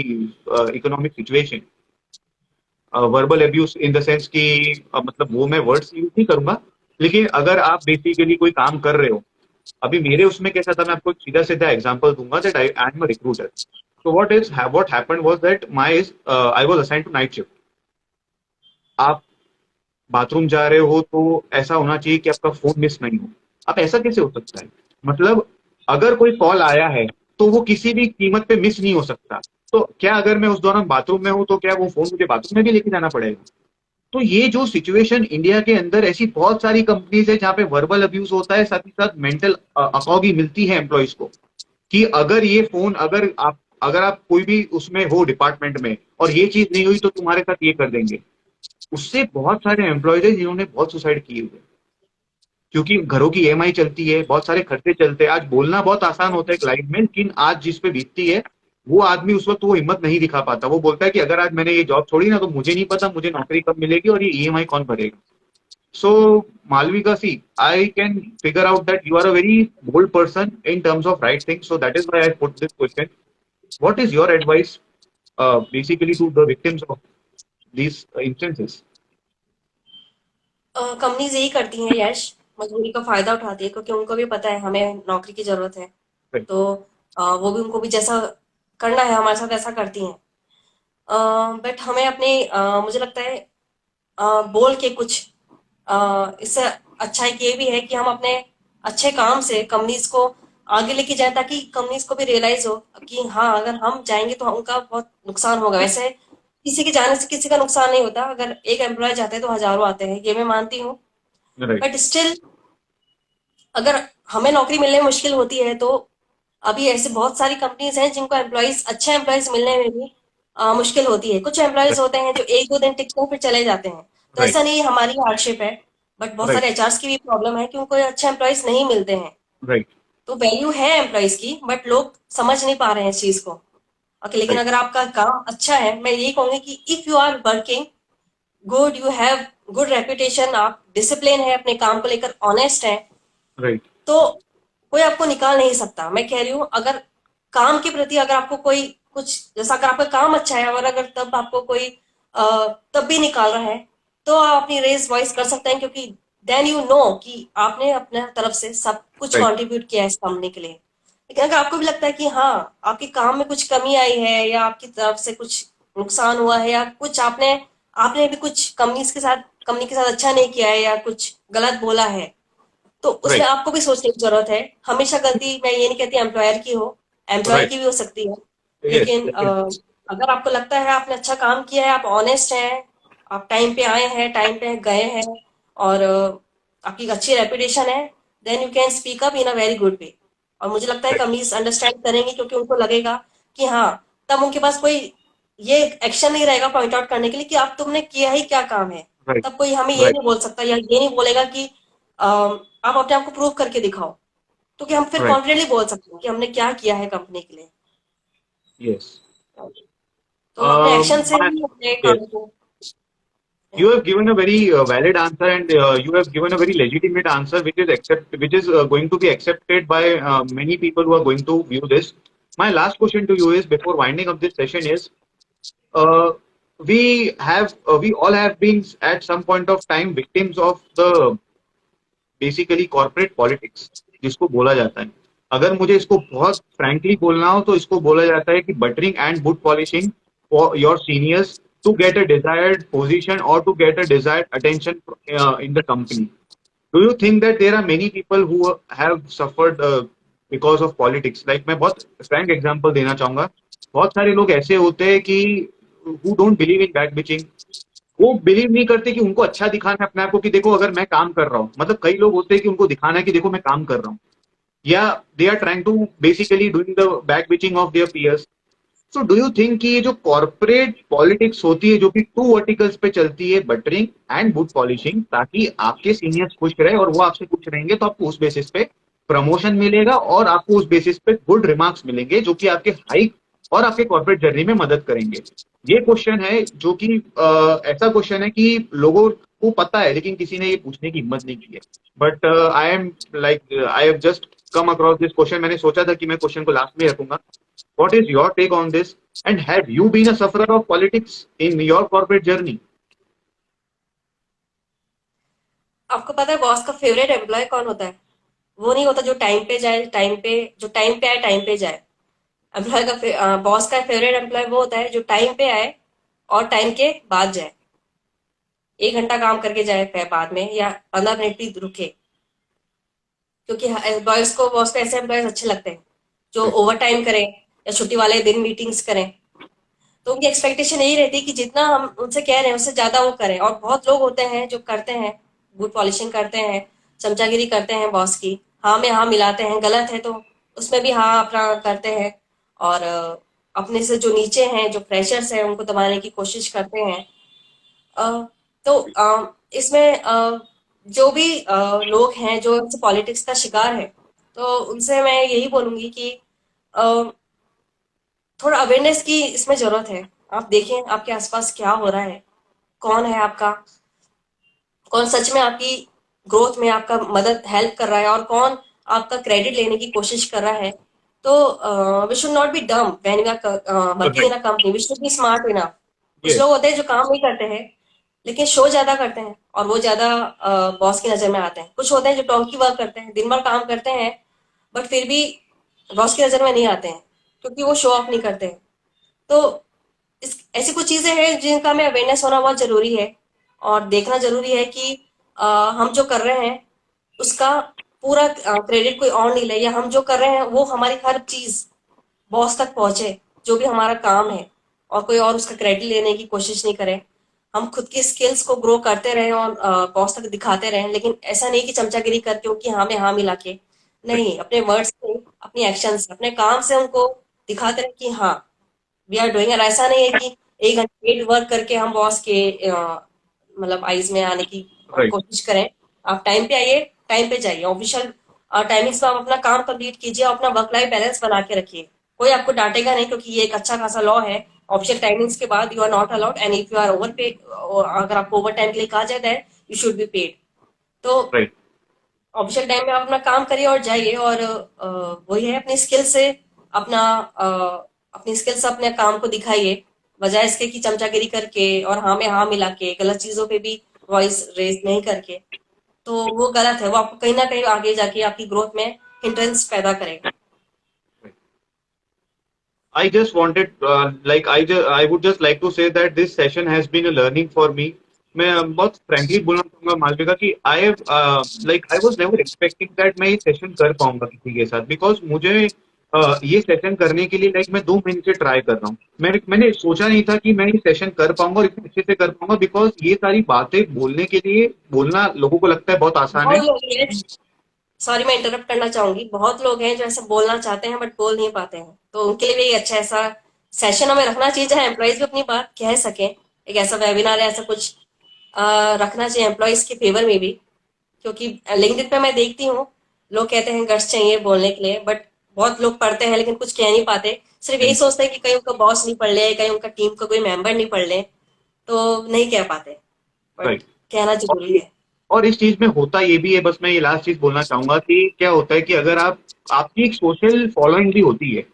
economic situation. Verbal abuse in the sense कि मतलब वो मैं वर्ड्स यूज नहीं करूंगा, लेकिन अगर आप बेसिकली कोई काम कर रहे हो, अभी मेरे उसमें कैसा था, मैं आपको सीधा सीधा एग्जांपल दूंगा that I am a recruiter. So what happened was that my I was assigned to night shift. आप बाथरूम जा रहे हो तो ऐसा होना चाहिए कि आपका फोन मिस नहीं हो. अब ऐसा कैसे हो सकता है, मतलब अगर कोई कॉल आया है तो वो किसी भी कीमत पे मिस नहीं हो सकता. तो क्या अगर मैं उस दौरान बाथरूम में हूं तो क्या वो फोन मुझे बाथरूम में भी लेके जाना पड़ेगा. तो ये जो सिचुएशन इंडिया के अंदर ऐसी बहुत सारी कंपनीज है जहां पे वर्बल अब्यूज होता है, साथ ही साथ मेंटल अकॉगी मिलती है एम्प्लॉयज को कि अगर ये फोन अगर आप कोई भी उसमें हो डिपार्टमेंट में और ये चीज नहीं हुई तो तुम्हारे साथ ये कर देंगे. उससे बहुत सारे एम्प्लॉयज है जिन्होंने बहुत सुसाइड किए हुए, क्योंकि घरों की ईएमआई चलती है, बहुत सारे खर्चे चलते हैं. आज बोलना बहुत आसान होता है एक लाइफ में, लेकिन आज जिस पे बीतती है वो आदमी उस वक्त वो हिम्मत नहीं दिखा पाता. वो बोलता है कि अगर आज मैंने ये जॉब छोड़ी ना तो मुझे नहीं पता मुझे नौकरी कब मिलेगी और ये ईएमआई कौन भरेगा. So, Malvika, see, I can figure out that you are a very bold person in terms of right things. So that is why I put this question. What is your advice, basically, to the victims of these instances? Companies यही करती हैं यश, मजबूरी का फायदा उठाती है, क्योंकि उनको भी पता है हमें नौकरी की जरूरत है। Right, तो वो भी, उनको भी जैसा करना है हमारे साथ ऐसा करती हैं। बट हमें अपने मुझे लगता है बोल के कुछ इससे अच्छा एक ये भी है कि हम अपने अच्छे काम से कंपनीज को आगे लेके जाएं, ताकि कंपनीज को भी रियलाइज हो कि हाँ, अगर हम जाएंगे तो उनका बहुत नुकसान होगा। वैसे किसी के जाने से किसी का नुकसान नहीं होता, अगर एक एम्प्लॉय जाते हैं तो हजारों आते हैं, ये मैं मानती हूँ। right, बट स्टिल, अगर हमें नौकरी मिलने में मुश्किल होती है तो अभी ऐसे बहुत सारी कंपनीज हैं जिनको एम्प्लॉयज, अच्छे एम्प्लॉयज मिलने में भी मुश्किल होती है। कुछ एम्प्लॉयज होते हैं जो 1-2 दिन टिकते हैं फिर चले जाते हैं। तो right, ऐसा नहीं हमारी हार्डशिप है, बट बहुत right, सारे एचआर्स की भी प्रॉब्लम है कि उनको अच्छे एम्प्लॉयज नहीं मिलते हैं। right, तो वैल्यू है एम्प्लॉयज की, बट लोग समझ नहीं पा रहे हैं इस चीज को। ओके, लेकिन right, अगर आपका काम अच्छा है, मैं यही कहूंगी कि if you are working good, you have good reputation, आप डिसिप्लिन है, अपने काम को लेकर ऑनेस्ट है, राइट। तो कोई आपको निकाल नहीं सकता। मैं कह रही हूँ, अगर काम के प्रति अगर आपको कोई कुछ, जैसा अगर आपका काम अच्छा है और अगर तब आपको कोई तब भी निकाल रहा है, तो आप अपनी रेस वॉइस कर सकते हैं, क्योंकि देन यू नो कि आपने अपने तरफ से सब कुछ राइट। कंट्रीब्यूट किया है इस कंपनी के लिए। लेकिन अगर आपको भी लगता है कि हाँ, आपके काम में कुछ कमी आई है, या आपकी तरफ से कुछ नुकसान हुआ है, या कुछ आपने आपने भी कुछ कंपनी के साथ अच्छा नहीं किया है, या कुछ गलत बोला है, तो उसमें राइट। आपको भी सोचने की जरूरत है। हमेशा गलती मैं ये नहीं कहती एम्प्लॉयर की हो, एम्प्लॉय राइट। की भी हो सकती है। यस, लेकिन डेफिनेटली। अगर आपको लगता है आपने अच्छा काम किया है, आप ऑनेस्ट हैं, आप टाइम पे आए हैं, टाइम पे गए हैं, और आपकी अच्छी रेपुटेशन है, then you can speak up in a very good way. और मुझे लगता है कंपनीज अंडरस्टैंड करेंगी, क्योंकि उनको लगेगा कि हाँ, तब उनके पास कोई ये एक्शन नहीं रहेगा पॉइंट आउट करने के लिए कि आप तुमने किया ही क्या काम है। राइट। तब कोई हमें ये राइट। नहीं बोल सकता, या ये नहीं बोलेगा कि आप अपने आप को प्रूव करके दिखाओ, तो कि हम फिर राइट। कॉन्फिडेंटली बोल सकते हैं कि हमने क्या किया है कंपनी के लिए। यस। तो अपने एक्शन से My, ही अपने yes. काम को। You have given a very valid answer, and you have given a very legitimate answer, which is going to be accepted by many people who are going to view this. My last question to you is, before winding up this session, is uh, we all have been at some point of time victims of the basically corporate politics जिसको बोला जाता है। अगर मुझे इसको बहुत फ्रैंकली बोलना हो तो इसको बोला जाता है कि buttering and boot polishing for your seniors to get a desired position और to get a desired attention in the company. Do you think that there are many people who have suffered because of politics? Like मैं बहुत फ्रैंक एग्जांपल देना चाहूंगा। बहुत सारे लोग ऐसे होते हैं कि who don't believe in back bitching. वो बिलीव नहीं करते कि उनको अच्छा दिखाना है अपने आप को, कि देखो अगर मैं काम कर रहा हूँ, मतलब कई लोग होते हैं कि उनको दिखाना है कि देखो मैं काम कर रहा हूँ, या they are trying to basically doing the back bitching of their peers. So do you think कि ये जो कॉर्पोरेट पॉलिटिक्स होती है जो कि टू वर्टिकल्स पे चलती है, बटरिंग एंड बुट पॉलिशिंग, ताकि आपके सीनियर्स खुश रहे और वो आपसे खुश रहेंगे, तो आपको उस बेसिस पे प्रमोशन मिलेगा और आपको उस बेसिस पे गुड रिमार्क्स मिलेंगे जो कि आपके हाइक और आपके कॉर्पोरेट जर्नी में मदद करेंगे? ये क्वेश्चन है जो कि ऐसा क्वेश्चन है कि लोगों को पता है लेकिन किसी ने ये पूछने की हिम्मत नहीं की है। But I am like I have just come across this question. मैंने सोचा था कि मैं क्वेश्चन को लास्ट में रखूंगा। What is your take on this? And have you been a sufferer of politics in your corporate journey? आपको पता है बॉस का फेवरेट एम्प्लॉय कौन होता है? वो नहीं होता जो टाइम पे जाए, टाइम पे आए, टाइम पे जाए। बॉस का फेवरेट एम्प्लॉय वो होता है जो टाइम पे आए और टाइम के बाद जाए। 1 घंटा काम करके जाए फिर बाद में, या 15 मिनट भी रुके, क्योंकि बॉस को ऐसे एम्प्लॉयज अच्छे लगते हैं जो Right. ओवर टाइम करें, या छुट्टी वाले दिन मीटिंग्स करें। तो उनकी एक्सपेक्टेशन यही रहती है कि जितना हम उनसे कह रहे हैं उससे ज्यादा वो करें। और बहुत लोग होते हैं जो करते हैं, गुड पॉलिशिंग करते हैं, चमचागिरी करते हैं बॉस की, हाँ में हाँ मिलाते हैं, गलत है तो उसमें भी हाँ अपना करते हैं, और अपने से जो नीचे हैं, जो फ्रेशर्स हैं, उनको दबाने की कोशिश करते हैं। अ, तो इसमें जो भी लोग हैं जो पॉलिटिक्स का शिकार है, तो उनसे मैं यही बोलूंगी कि अ, थोड़ा अवेयरनेस की इसमें जरूरत है। आप देखें आपके आसपास क्या हो रहा है, कौन है आपका, कौन सच में आपकी ग्रोथ में आपका मदद हेल्प कर रहा है, और कौन आपका क्रेडिट लेने की कोशिश कर रहा है। तो we should not be dumb when we are working in Right. A company, we should be smart enough. कुछ लोग Yes. होते हैं जो काम नहीं करते हैं लेकिन शो ज्यादा करते हैं, और वो ज्यादा बॉस की नजर में आते हैं। कुछ होते हैं जो टोंकी वर्क करते हैं, दिन भर काम करते हैं, बट फिर भी बॉस की नजर में नहीं आते हैं, क्योंकि वो शो ऑफ नहीं करते हैं। तो ऐसी कुछ चीजें हैं जिनका हमें अवेयरनेस होना बहुत जरूरी है, और देखना जरूरी है कि हम जो कर रहे हैं उसका पूरा क्रेडिट कोई और नहीं ले, या हम जो कर रहे हैं वो हमारी हर चीज बॉस तक पहुंचे, जो भी हमारा काम है, और कोई और उसका क्रेडिट लेने की कोशिश नहीं करे। हम खुद की स्किल्स को ग्रो करते रहें और बॉस तक दिखाते रहें, लेकिन ऐसा नहीं कि चमचागिरी करके उनकी हाँ में हाँ मिला के। Right. नहीं, अपने वर्ड्स से, अपनी एक्शन से, अपने काम से उनको दिखाते रहे कि हाँ वी आर डूइंग। और ऐसा नहीं है कि 1 घंटे पेड वर्क करके हम बॉस के मतलब आईज में आने की Right. कोशिश करें। आप टाइम पे आइए, टाइम पे जाइए, ऑफिशियल टाइमिंग्स में आप अपना काम कंप्लीट कीजिए, अपना वर्क लाइफ बैलेंस बना के रखिए। कोई आपको डांटेगा नहीं, क्योंकि ये एक अच्छा खासा लॉ है ऑफिशियल टाइमिंग्स के बाद you are not allowed, and if you are over pay, अगर आपको ओवर टाइम के लिए कहा जाता है, यू शुड बी पेड। तो राइट। ऑफिशियल टाइम में आप अपना काम करिए और जाइए, और वही है, अपनी स्किल से अपना अपनी स्किल से अपने काम को दिखाइए, बजाय इसके कि चमचागिरी करके और हाँ में हाँ मिला के गलत चीजों पे भी वॉइस रेज नहीं करके। तो वो गलत है, वो आपको कहीं ना कहीं आगे जाके आपकी ग्रोथ में हिंड्रेंस पैदा करेगा। I just wanted, I would just like to say that this session has been a learning for me. मैं बहुत frankly बोलना चाहूंगा मालविका कि I was never expecting that मैं ये सेशन कर पाऊंगा किसी के साथ, because मुझे ये सेशन करने के लिए मैं 2 महीने से ट्राई कर रहा हूँ। मैंने सोचा नहीं था कि मैं ये सेशन कर पाऊंगा और इतने अच्छे से कर पाऊंगा, बिकॉज ये सारी बातें बोलने के लिए बोलना लोगों को लगता है बहुत आसान है। बहुत लोग हैं, सॉरी मैं इंटरप्ट करना चाहूंगी, बहुत लोग हैं जो ऐसा बोलना चाहते हैं बट बोल नहीं पाते हैं, तो उनके लिए भी एक अच्छा ऐसा सेशन हमें रखना चाहिए जहाँ एम्प्लॉयज भी अपनी बात कह सकें। एक ऐसा वेबिनार ऐसा कुछ रखना चाहिए एम्प्लॉयज के फेवर में भी, क्योंकि लिंक्डइन पे मैं देखती हूँ लोग कहते हैं गट्स चाहिए बोलने के लिए, बट बहुत लोग पढ़ते हैं लेकिन कुछ कह नहीं पाते, सिर्फ यही सोचते हैं कि कहीं उनका बॉस नहीं पढ़ ले, कहीं उनका टीम का कोई मेंबर नहीं पढ़ ले, तो नहीं कह पाते, बट राइट। कहना जरूरी है। और इस चीज में होता ये भी है, बस मैं ये लास्ट चीज बोलना चाहूंगा कि क्या होता है कि अगर आपकी एक सोशल फॉलोइंग भी होती है।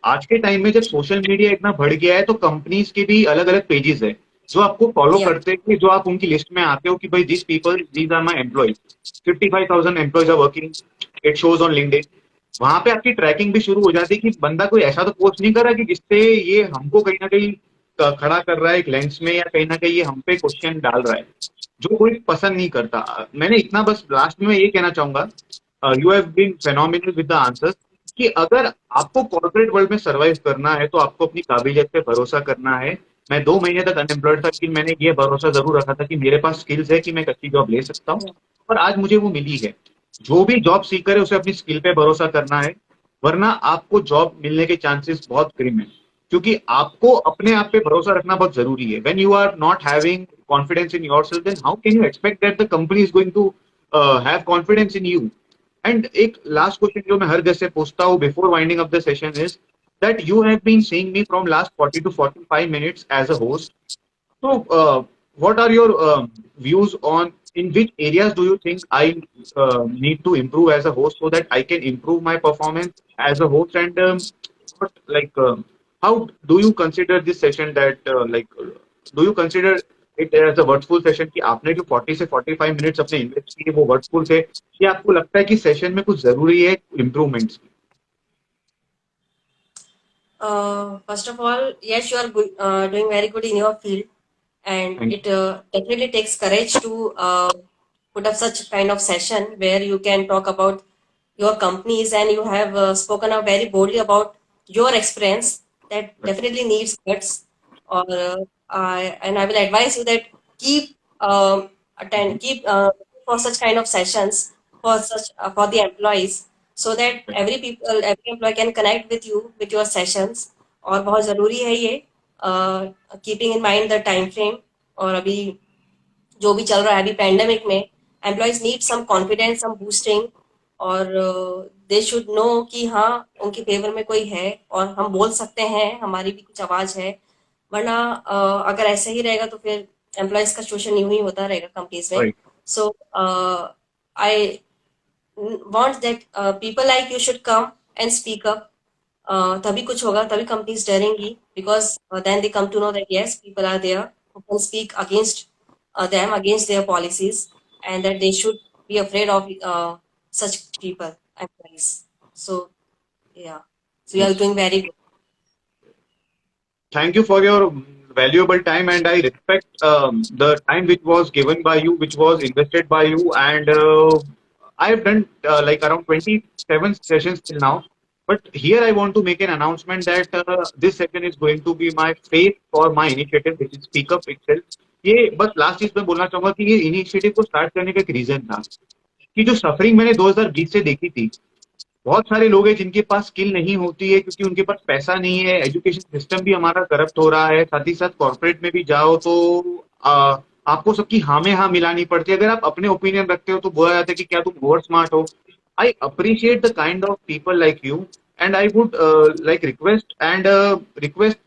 आज के टाइम में जब सोशल मीडिया इतना बढ़ गया है तो कंपनीज के भी अलग अलग पेजेस है जो आपको फॉलो या करते हैं, कि जो आप उनकी लिस्ट में आते हो कि भाई this people, these are my employees, 55,000 employees are working, it shows on LinkedIn. वहां पे आपकी ट्रैकिंग भी शुरू हो जाती है कि बंदा कोई ऐसा तो पोस्ट नहीं कर रहा कि जिससे ये हमको कहीं ना कहीं खड़ा कर रहा है एक लेंस में, या कहीं ना कहीं ये हम पे क्वेश्चन डाल रहा है, जो कोई पसंद नहीं करता। मैंने इतना बस लास्ट में ये कहना चाहूंगा, you have been phenomenal with the answers, कि अगर आपको कॉर्पोरेट वर्ल्ड में सरवाइव करना है तो आपको अपनी काबिलियत पे भरोसा करना है। मैं 2 महीने तक अनएम्प्लॉयड था, कि मैंने ये भरोसा जरूर रखा था कि मेरे पास स्किल्स है कि मैं एक अच्छी जॉब ले सकता हूँ, और आज मुझे वो मिली है। जो भी जॉब सीकर है उसे अपनी स्किल पे भरोसा करना है, वरना आपको जॉब मिलने के चांसेस बहुत ग्रिम है। क्योंकि आपको अपने आप पे भरोसा रखना बहुत जरूरी है। When you are not having confidence in yourself, then how can you expect that the company is going to have confidence in you. And एक लास्ट क्वेश्चन जो मैं हर गेस्ट से पूछता हूँ before winding up the session is that you have been seeing me from last 40 to 45 minutes as a host. So, what are your views on in which areas do you think I need to improve as a host so that I can improve my performance as a host? And what, how do you consider this session that do you consider it as a वर्डफुल session कि आपने जो 40 से 45 मिनट्स अपने इन्वेस्ट किए वो वर्डफुल थे, या आपको लगता है कि सेशन में कुछ जरूरी है इम्प्रूवमेंट्स की? First of all, yes, you are doing very good in your field, and Thank it definitely takes courage to put up such kind of session where you can talk about your companies, and you have spoken out very boldly about your experience. That you. definitely needs guts. Or and I will advise you that keep keep for such kind of sessions for such for the employees, so that every employee can connect with you with your sessions. और बहुत ज़रूरी है ये, keeping in mind the time frame, और अभी जो भी चल रहा है अभी पैंडेमिक में, एम्प्लॉयज नीड सम कॉन्फिडेंस, सम बूस्टिंग, और दे शुड नो कि हाँ उनके फेवर में कोई है और हम बोल सकते हैं, हमारी भी कुछ आवाज़ है। वरना अगर ऐसे ही रहेगा तो फिर एम्प्लॉयज का शोषण यूं ही होता रहेगा कंपनीज में। Right. So I want that people like you should come and speak up. तभी कुछ होगा, तभी कंपनीज डरेंगी, because then they come to know that yes people are there who can speak against them, against their policies, and that they should be afraid of such people, employees. So yeah, so you are Yes. doing very good. Thank you for your valuable time, and I respect the time which was given by you, which was invested by you. And I have done around 27 sessions till now. But here I want to make an announcement that this session is going to be my face for my initiative, which is Speak Up itself. ये बस लास्ट चीज मैं बोलना चाहूंगा कि ये इनिशिएटिव को स्टार्ट करने का एक रीजन था कि जो सफरिंग मैंने 2020 से देखी थी। बहुत सारे लोग हैं जिनके पास स्किल नहीं होती है क्योंकि उनके पास पैसा नहीं है, एजुकेशन सिस्टम भी हमारा करप्ट हो रहा है, साथ ही साथ कॉर्पोरेट में भी जाओ तो आपको सबकी हाँ में हाँ मिलानी पड़ती है। अगर आप अपने ओपिनियन रखते हो तो बोला जाता है कि क्या तुम ओवर स्मार्ट हो। I appreciate the kind of people like you, and I would like request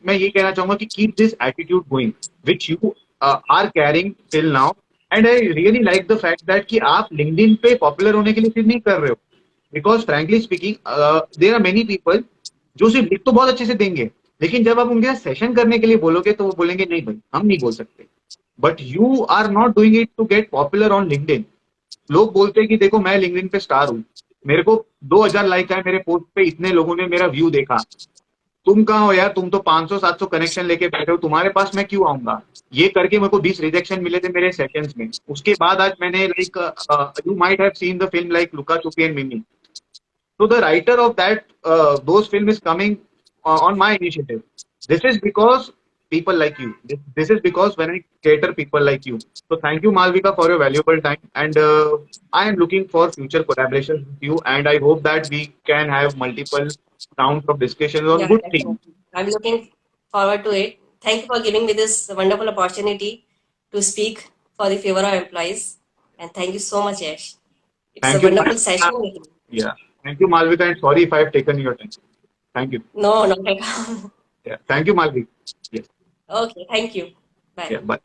मैं ये कहना चाहूंगा कि keep this attitude going which you are carrying till now, and I really like the fact that कि आप LinkedIn पे popular होने के लिए सिर्फ नहीं कर रहे हो, because frankly speaking there are many people जो सिर्फ लिख तो बहुत अच्छे से देंगे, लेकिन जब आप उनके साथ सेशन करने के लिए बोलोगे तो वो बोलेंगे नहीं भाई हम नहीं बोल सकते, but you are not doing it to get popular on LinkedIn. लोग बोलते हैं कि देखो मैं लिंक्डइन पे स्टार हूँ, मेरे को 2000 लाइक है मेरे पोस्ट पे, इतने लोगों ने मेरा व्यू देखा, तुम कहाँ हो यार, तुम तो 500-700 कनेक्शन लेके बैठे हो, तुम्हारे पास मैं क्यों आऊंगा। ये करके मेरे को 20 रिजेक्शन मिले थे मेरे सेशंस में। उसके बाद आज मैंने like you might have seen the film like Luka Chuppi and मिमी, so the writer of that those film is coming on my initiative. This is because people like you. This is because when I cater people like you. So thank you, Malvika, for your valuable time. And I am looking for future collaborations with you. And I hope that we can have multiple rounds of discussions on Yeah, good things. definitely. I'm looking forward to it. Thank you for giving me this wonderful opportunity to speak for the favor of employees. And thank you so much, Yash. It's a Thank you, wonderful Malvika. session with you. Yeah. Thank you, Malvika. And sorry if I have taken your time. Thank you. No, not at all. Yeah. Thank you, Malvika. Yes. Okay, thank you. Bye. Yeah. Bye.